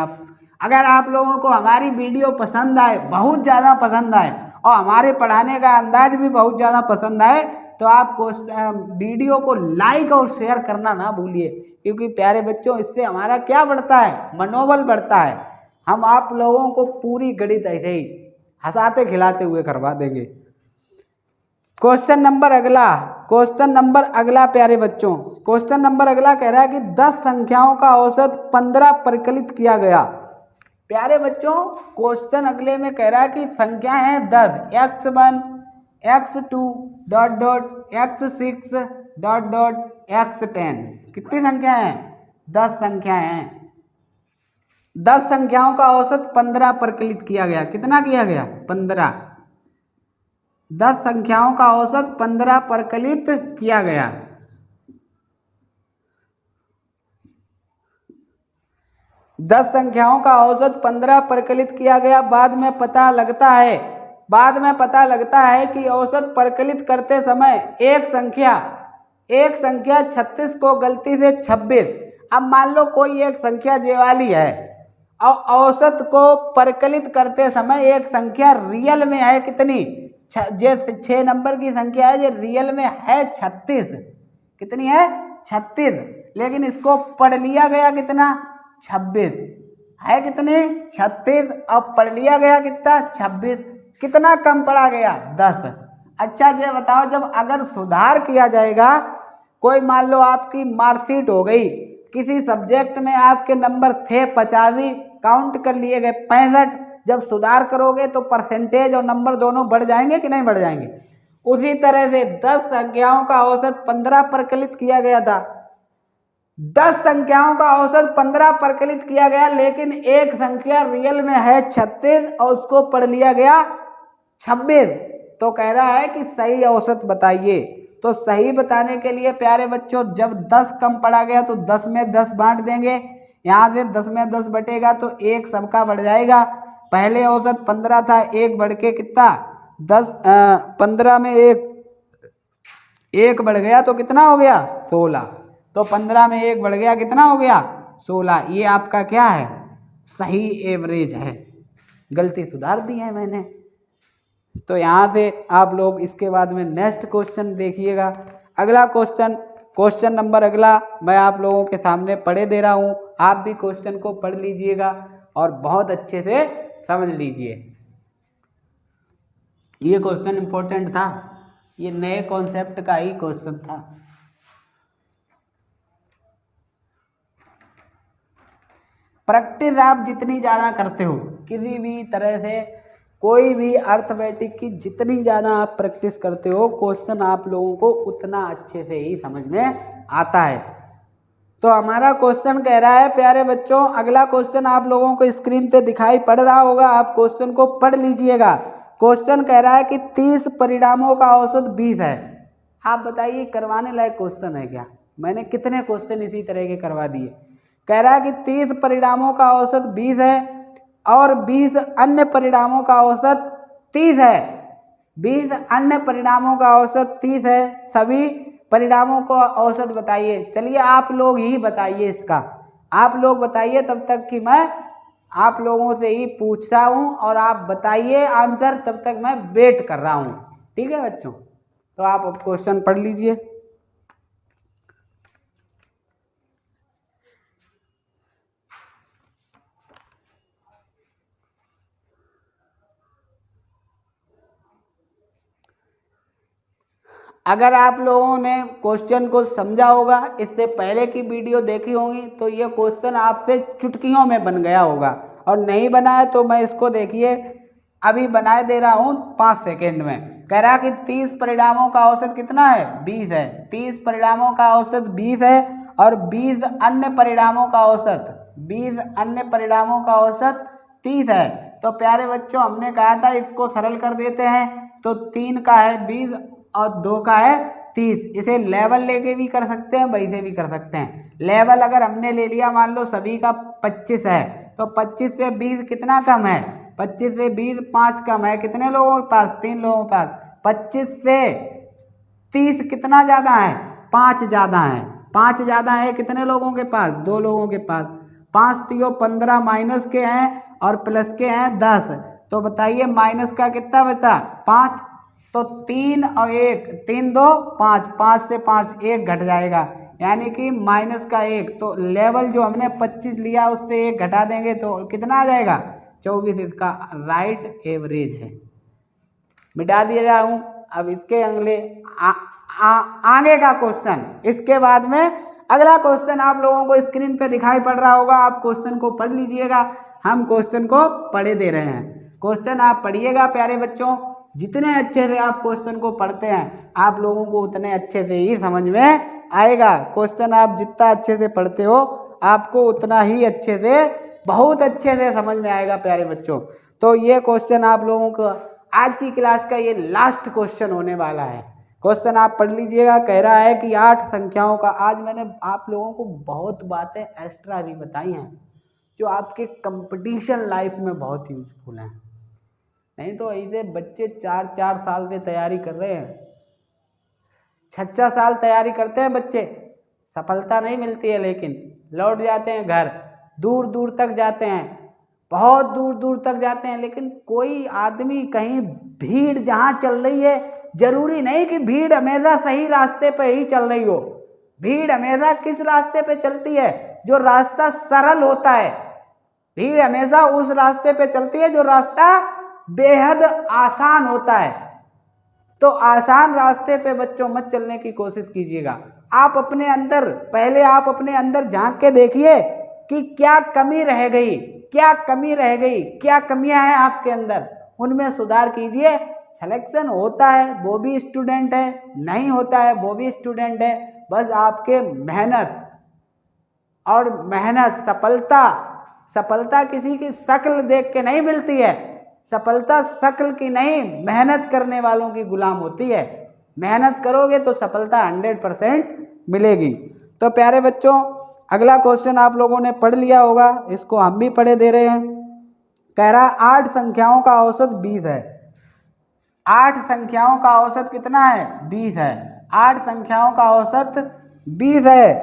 अगर आप लोगों को हमारी वीडियो पसंद आए, बहुत ज़्यादा पसंद आए और हमारे पढ़ाने का अंदाज भी बहुत ज़्यादा पसंद आए तो आप वीडियो को लाइक और शेयर करना ना भूलिए, क्योंकि प्यारे बच्चों इससे हमारा क्या बढ़ता है? मनोबल बढ़ता है। हम आप लोगों को पूरी गणित ऐसे ही हंसाते खिलाते हुए करवा देंगे। क्वेश्चन नंबर अगला प्यारे बच्चों, क्वेश्चन नंबर अगला कह रहा है कि 10 संख्याओं का औसत 15 परिकलित किया गया। प्यारे बच्चों क्वेश्चन अगले में कह रहा है कि संख्या है 10, x1 x2 dot dot x6 dot dot x10। कितनी संख्या है? 10 संख्याएं हैं। 10 संख्याओं का औसत 15 परिकलित किया गया। कितना किया गया? 15। 10 संख्याओं का औसत 15 परिकलित किया गया। 10 संख्याओं का औसत 15 परिकलित किया गया। बाद में पता लगता है कि औसत परिकलित करते समय एक संख्या 36 को गलती से 26। अब मान लो कोई एक संख्या जे वाली है और औसत को परिकलित करते समय एक संख्या रियल में है कितनी? जे 6 नंबर की संख्या है, जो रियल में है 36। कितनी है? 36। लेकिन इसको पढ़ लिया गया कितना? 26 है। कितने? 36। अब पढ़ लिया गया कितना? 26। कितना कम पढ़ा गया? 10। अच्छा ये बताओ, जब अगर सुधार किया जाएगा, कोई मान लो आपकी मार्कशीट हो गई, किसी सब्जेक्ट में आपके नंबर थे 85, काउंट कर लिए गए 65, जब सुधार करोगे तो परसेंटेज और नंबर दोनों बढ़ जाएंगे कि नहीं बढ़ जाएंगे? उसी तरह से 10 संख्याओं का औसत 15 परिकलित किया गया था। 10 संख्याओं का औसत 15 परिकलित किया गया, लेकिन एक संख्या रियल में है 36 और उसको पढ़ लिया गया 26। तो कह रहा है कि सही औसत बताइए। तो सही बताने के लिए प्यारे बच्चों, जब 10 कम पढ़ा गया तो 10 में 10 बांट देंगे। यहाँ से 10 में 10 बटेगा तो 1 सबका बढ़ जाएगा। पहले औसत 15 था, 1 बढ़ के कितना? 10। 15 में 1 बढ़ गया तो कितना हो गया? 16। तो 15 में 1 बढ़ गया, कितना हो गया? 16। ये आपका क्या है? सही एवरेज है। गलती सुधार दी है मैंने। तो यहाँ से आप लोग इसके बाद में नेक्स्ट क्वेश्चन देखिएगा। अगला क्वेश्चन नंबर अगला मैं आप लोगों के सामने पढ़े दे रहा हूँ। आप भी क्वेश्चन को पढ़ लीजिएगा और बहुत अच्छे से समझ लीजिए। ये क्वेश्चन इंपॉर्टेंट था, ये नए कॉन्सेप्ट का ही क्वेश्चन था। प्रैक्टिस आप जितनी ज़्यादा करते हो किसी भी तरह से कोई भी अर्थमेटिक की जितनी ज़्यादा आप प्रैक्टिस करते हो क्वेश्चन आप लोगों को उतना अच्छे से ही समझ में आता है। तो हमारा क्वेश्चन कह रहा है प्यारे बच्चों, अगला क्वेश्चन आप लोगों को स्क्रीन पे दिखाई पड़ रहा होगा, आप क्वेश्चन को पढ़ लीजिएगा। क्वेश्चन कह रहा है कि 30 परिणामों का औसत 20 है। आप बताइए करवाने लायक क्वेश्चन है क्या? मैंने कितने क्वेश्चन इसी तरह के करवा दिए। कह रहा है कि 30 परिणामों का औसत 20 है और 20 अन्य परिणामों का औसत 30 है। 20 अन्य परिणामों का औसत 30 है। सभी परिणामों को औसत बताइए। चलिए आप लोग ही बताइए इसका, आप लोग बताइए तब तक कि मैं आप लोगों से ही पूछ रहा हूँ और आप बताइए आंसर, तब तक मैं वेट कर रहा हूँ। ठीक है बच्चों, तो आप अब क्वेश्चन पढ़ लीजिए। अगर आप लोगों ने क्वेश्चन को समझा होगा, इससे पहले की वीडियो देखी होगी, तो ये क्वेश्चन आपसे चुटकियों में बन गया होगा, और नहीं बना है तो मैं इसको देखिए अभी बनाए दे रहा हूँ 5 सेकेंड में। कह रहा कि 30 परिणामों का औसत कितना है? 20 है। 30 परिणामों का औसत 20 है और 20 अन्य परिणामों का औसत 30 है। तो प्यारे बच्चों हमने कहा था इसको सरल कर देते हैं, तो 3 का है 20 और 2 का है 30। इसे लेवल लेके भी कर सकते हैं, वैसे भी कर सकते हैं। लेवल अगर हमने ले लिया, मान लो सभी का 25 है, तो 25 से 20 कितना कम है? 25 से 20 5 कम है। कितने लोगों के पास? 3 लोगों के पास। 25 से 30 कितना ज़्यादा है? 5 ज़्यादा है। 5 ज़्यादा है कितने लोगों के पास? 2 लोगों के पास। 5 3 15 माइनस के हैं और प्लस के हैं 10। तो बताइए माइनस का कितना बचा? 5। तो 3 और 1, 3 2 5, 5 से 5 1 घट जाएगा, यानी कि माइनस का 1। तो लेवल जो हमने 25 लिया उससे 1 घटा देंगे तो कितना आ जाएगा? 24। इसका राइट एवरेज है। मिटा दिया रहा हूँ। अब इसके अगले आगे का क्वेश्चन, इसके बाद में अगला क्वेश्चन आप लोगों को स्क्रीन पे दिखाई पड़ रहा होगा, आप क्वेश्चन को पढ़ लीजिएगा। हम क्वेश्चन को पढ़े दे रहे हैं। क्वेश्चन आप पढ़िएगा प्यारे बच्चों। जितने अच्छे से आप क्वेश्चन को पढ़ते हैं आप लोगों को उतने अच्छे से ही समझ में आएगा। क्वेश्चन आप जितना अच्छे से पढ़ते हो आपको उतना ही अच्छे से, बहुत अच्छे से समझ में आएगा प्यारे बच्चों। तो ये क्वेश्चन आप लोगों को आज की क्लास का ये लास्ट क्वेश्चन होने वाला है। क्वेश्चन आप पढ़ लीजिएगा। कह रहा है कि 8 संख्याओं का, आज मैंने आप लोगों को बहुत बातें एक्स्ट्रा भी बताई हैं जो आपके कंपटीशन लाइफ में बहुत यूजफुल हैं। नहीं तो ऐसे बच्चे 4 साल से तैयारी कर रहे हैं, 6 साल तैयारी करते हैं बच्चे, सफलता नहीं मिलती है, लेकिन लौट जाते हैं घर, दूर दूर तक जाते हैं, बहुत दूर दूर तक जाते हैं। लेकिन कोई आदमी कहीं भीड़ जहाँ चल रही है, जरूरी नहीं कि भीड़ हमेशा सही रास्ते पे ही चल रही हो। भीड़ हमेशा किस रास्ते पे चलती है? जो रास्ता सरल होता है। भीड़ हमेशा उस रास्ते पे चलती है जो रास्ता बेहद आसान होता है। तो आसान रास्ते पे बच्चों मत चलने की कोशिश कीजिएगा। आप अपने अंदर, पहले आप अपने अंदर झांक के देखिए कि क्या कमी रह गई, क्या कमी रह गई, क्या कमियां हैं आपके अंदर, उनमें सुधार कीजिए। सिलेक्शन होता है वो भी स्टूडेंट है, नहीं होता है वो भी स्टूडेंट है। बस आपके मेहनत और मेहनत, सफलता किसी की शक्ल देख के नहीं मिलती है। सफलता शक्ल की नहीं, मेहनत करने वालों की गुलाम होती है। मेहनत करोगे तो सफलता 100% मिलेगी। तो प्यारे बच्चों अगला क्वेश्चन आप लोगों ने पढ़ लिया होगा, इसको हम भी पढ़े दे रहे हैं। कह रहा 8 संख्याओं का औसत 20 है। 8 संख्याओं का औसत कितना है? 20 है। 8 संख्याओं का औसत 20 है।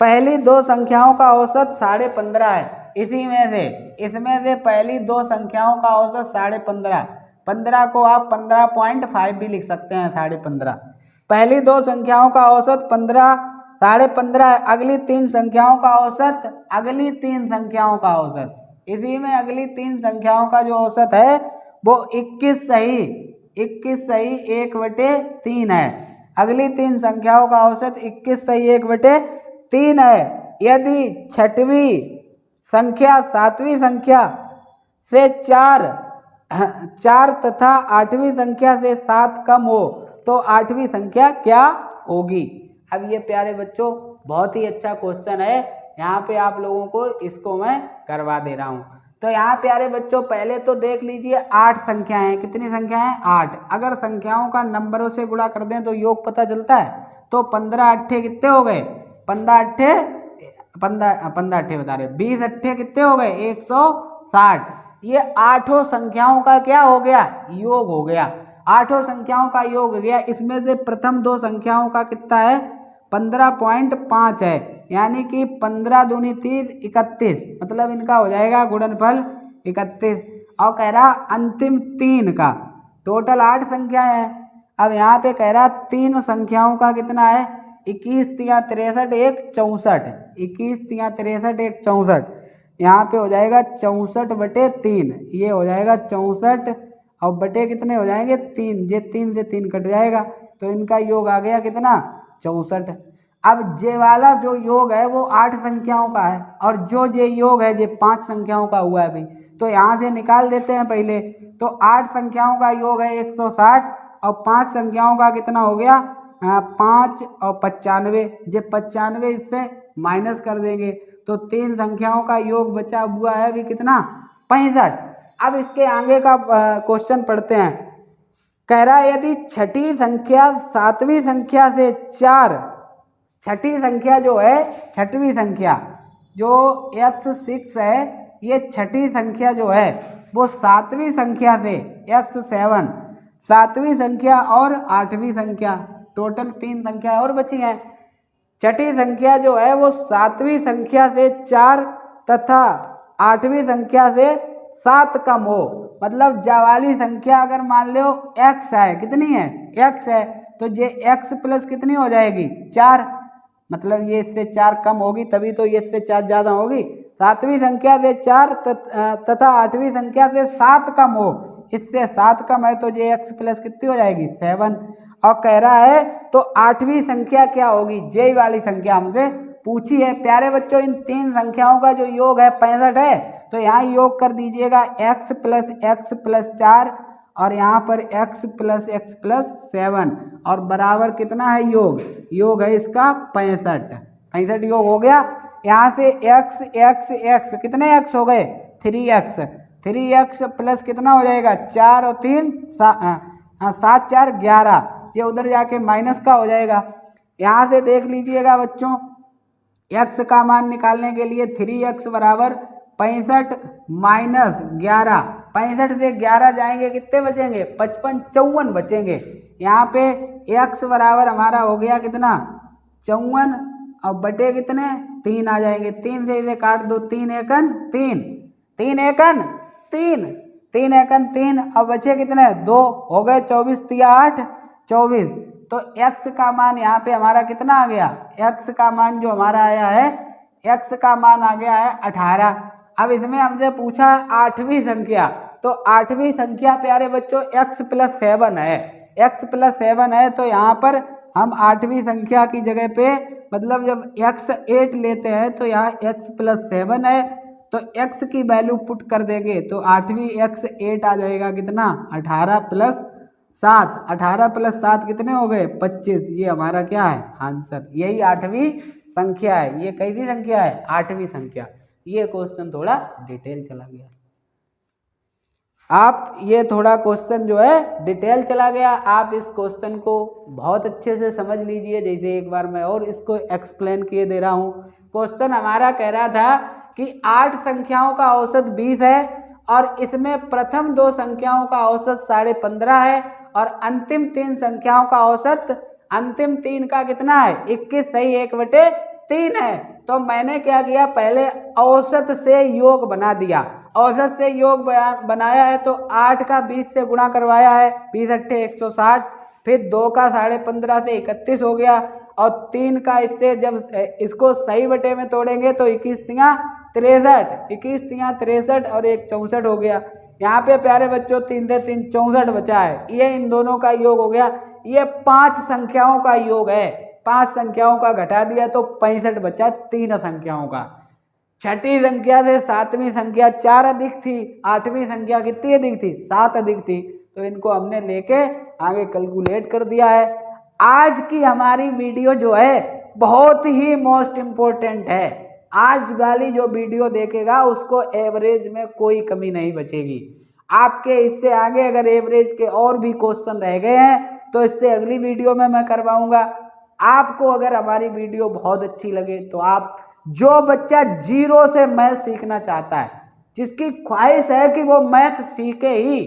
पहली 2 संख्याओं का औसत 15.5 है। इसमें से पहली 2 संख्याओं का औसत 15.5। 15 को आप 15.5 भी लिख सकते हैं, 15.5। पहली 2 संख्याओं का औसत 15, 15.5 है। अगली 3 संख्याओं का औसत, अगली 3 संख्याओं का औसत, इसी में अगली 3 संख्याओं का जो औसत है वो 21 सही 1/3 है। अगली 3 संख्याओं का औसत 21 सही 1/3 है। यदि छठवीं संख्या 7वीं संख्या से 4 4 तथा 8वीं संख्या से 7 कम हो तो 8वीं संख्या क्या होगी। अब ये प्यारे बच्चों बहुत ही अच्छा क्वेश्चन है, यहाँ पे आप लोगों को इसको मैं करवा दे रहा हूँ। तो यहाँ प्यारे बच्चों पहले तो देख लीजिए 8 संख्याएं हैं। कितनी संख्या है? 8। अगर संख्याओं का नंबरों से गुणा कर दें तो योग पता चलता है। तो 15 अट्ठे कितने हो गए? 15 अट्ठे 15 बता रहे, 20 अट्ठे कितने हो गए? 160। ये आठों संख्याओं का क्या हो गया? योग हो गया। आठों संख्याओं का योग हो गया। इसमें से प्रथम दो संख्याओं का कितना है? 15.5 है, यानी कि 15 दूनी 30 31, मतलब इनका हो जाएगा गुणनफल 31। और कह रहा अंतिम 3 का, टोटल 8 संख्या है। अब यहाँ पे कह रहा 3 संख्याओं का कितना है? 21 3 63 1 64, 21 3 63 1 64, यहाँ पे हो जाएगा 64/3, ये हो जाएगा 64 और बटे कितने हो जाएंगे? 3, ये 3 से 3 कट जाएगा, तो इनका योग आ गया कितना? 64। अब जे वाला जो योग है वो 8 संख्याओं का है, और जो जे योग है ये 5 संख्याओं का हुआ है भाई, तो यहाँ से निकाल देते हैं पहले। तो 8 संख्याओं का योग है 160 और 5 संख्याओं का कितना हो गया? 5 और 95, ये 95 इससे माइनस कर देंगे तो 3 संख्याओं का योग बचा हुआ है अभी कितना? 65। अब इसके आगे का क्वेश्चन पढ़ते हैं। कह रहा है यदि छठी संख्या 7वीं संख्या से 4, छठी संख्या जो है, छठवीं संख्या जो x6 है, ये छठी संख्या जो है वो 7वीं संख्या से x7, 7वीं संख्या और 8वीं संख्या, टोटल 3 संख्या और बची हैं। छठी संख्या जो है वो 7वीं संख्या से 4 तथा 8वीं संख्या से 7 कम हो, मतलब जावाली संख्या अगर मान लो x है, कितनी है? x है, तो ये x प्लस कितनी हो जाएगी? 4, मतलब ये इससे 4 कम होगी, तभी तो ये इससे 4 ज़्यादा होगी। 7वीं संख्या से 4 तथा 8वीं संख्या से 7 कम हो, इससे 7 कम है तो ये x प्लस कितनी हो जाएगी? 7। और कह रहा है तो 8वीं संख्या क्या होगी? जे वाली संख्या हमसे पूछी है। प्यारे बच्चों इन 3 संख्याओं का जो योग है 65 है, तो यहाँ योग कर दीजिएगा x प्लस 4 और यहाँ पर x प्लस 7 और बराबर कितना है योग? योग है इसका 65 योग हो गया। यहाँ से x कितने x हो गए? 3x प्लस कितना हो जाएगा? 4 और 3 7 4 11, ये उधर जाके माइनस का हो जाएगा। यहाँ से देख लीजिएगा बच्चों, x का मान निकालने के लिए 3x बराबर 65 माइनस 11, 65 से 11 जाएंगे कितने बचेंगे? 55 54 बचेंगे। यहाँ पे x बराबर हमारा हो गया कितना? 54 और बटे कितने? 3 आ जाएंगे, 3 से इसे काट दो, 3 एकन 3, 3 एकन 3, 3 एकन 3, अब बचे कितने? 2 हो गए, 24 3 8 24। तो x का मान यहाँ पे हमारा कितना आ गया? x का मान जो हमारा आया है, x का मान आ गया है 18। अब इसमें हमसे पूछा 8वीं संख्या, तो 8वीं संख्या प्यारे बच्चों x प्लस 7 है, x प्लस 7 है, तो यहाँ पर हम 8वीं संख्या की जगह पे, मतलब जब x 8 लेते हैं तो यहाँ x प्लस 7 है, तो x की वैल्यू पुट कर देंगे तो 8वीं x 8 आ जाएगा कितना? 18 प्लस 7, 18 प्लस 7 कितने हो गए? 25। ये हमारा क्या है? आंसर। यही 8वीं संख्या है। ये कैसी संख्या है? 8वीं संख्या। ये क्वेश्चन थोड़ा डिटेल चला गया, आप ये थोड़ा क्वेश्चन जो है डिटेल चला गया। आप इस क्वेश्चन को बहुत अच्छे से समझ लीजिए, जैसे एक बार मैं और इसको एक्सप्लेन किए दे रहा हूँ। क्वेश्चन हमारा कह रहा था कि 8 संख्याओं का औसत 20 है और इसमें प्रथम 2 संख्याओं का औसत 15.5 है और अंतिम 3 संख्याओं का औसत, अंतिम 3 का कितना है? 21 सही 1/3 है। तो मैंने क्या किया, पहले औसत से योग बना दिया। औसत से योग बनाया है तो 8 का 20 से गुणा करवाया है, 20 अट्ठे 160, फिर 2 का 15.5 से 31 हो गया और 3 का इससे जब इसको सही बटे में तोड़ेंगे तो 21 तिया 63, 21 तिया 63 और 1 64 हो गया। यहाँ पे प्यारे बच्चों 3 से 3 64 बचा है, ये इन दोनों का योग हो गया। ये 5 संख्याओं का योग है, 5 संख्याओं का घटा दिया तो 65 बचा 3 संख्याओं का। छठी संख्या से सातवीं संख्या 4 अधिक थी, 8वीं संख्या कितनी अधिक थी, 7 अधिक थी। तो इनको हमने लेके आगे कैलकुलेट कर दिया है। आज की हमारी वीडियो जो है बहुत ही मोस्ट इम्पोर्टेंट है। आज वाली जो वीडियो देखेगा उसको एवरेज में कोई कमी नहीं बचेगी। आपके इससे आगे अगर एवरेज के और भी क्वेश्चन रह गए हैं तो इससे अगली वीडियो में मैं करवाऊंगा। आपको अगर हमारी वीडियो बहुत अच्छी लगे तो आप, जो बच्चा जीरो से मैथ सीखना चाहता है, जिसकी ख्वाहिश है कि वो मैथ सीखे ही,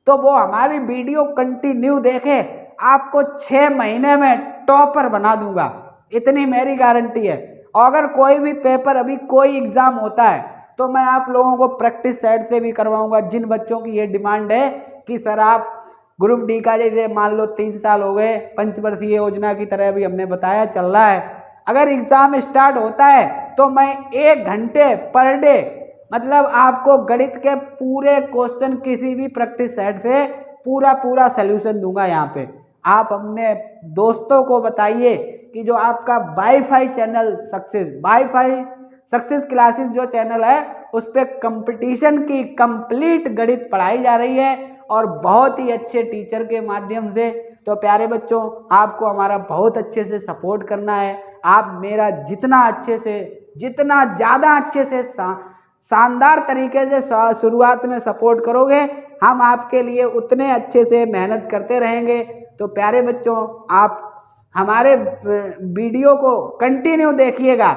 तो वो हमारी वीडियो कंटिन्यू देखे। आपको 6 महीने में टॉपर बना दूंगा, इतनी मेरी गारंटी है। और अगर कोई भी पेपर, अभी कोई एग्जाम होता है तो मैं आप लोगों को प्रैक्टिस सेट से भी करवाऊंगा। जिन बच्चों की ये डिमांड है कि सर आप ग्रुप डी का, जैसे मान लो 3 साल हो गए, पंचवर्षीय योजना की तरह भी हमने बताया चल रहा है, अगर एग्जाम स्टार्ट होता है तो मैं 1 घंटे पर डे, मतलब आपको गणित के पूरे क्वेश्चन किसी भी प्रैक्टिस सेट से पूरा सलूशन दूंगा। यहाँ पे आप अपने दोस्तों को बताइए कि जो आपका वाईफाई चैनल सक्सेस क्लासेस जो चैनल है उस पर कंपटीशन की कंप्लीट गणित पढ़ाई जा रही है और बहुत ही अच्छे टीचर के माध्यम से। तो प्यारे बच्चों, आपको हमारा बहुत अच्छे से सपोर्ट करना है। आप मेरा जितना ज़्यादा अच्छे से शानदार तरीके से शुरुआत में सपोर्ट करोगे, हम आपके लिए उतने अच्छे से मेहनत करते रहेंगे। तो प्यारे बच्चों, आप हमारे वीडियो को कंटिन्यू देखिएगा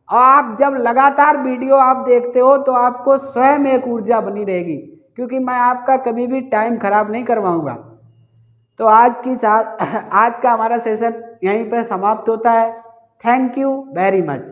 और आप जब लगातार वीडियो आप देखते हो तो आपको स्वयं एक ऊर्जा बनी रहेगी, क्योंकि मैं आपका कभी भी टाइम खराब नहीं करवाऊंगा। तो आज का हमारा सेशन यहीं पर समाप्त होता है। Thank you very much.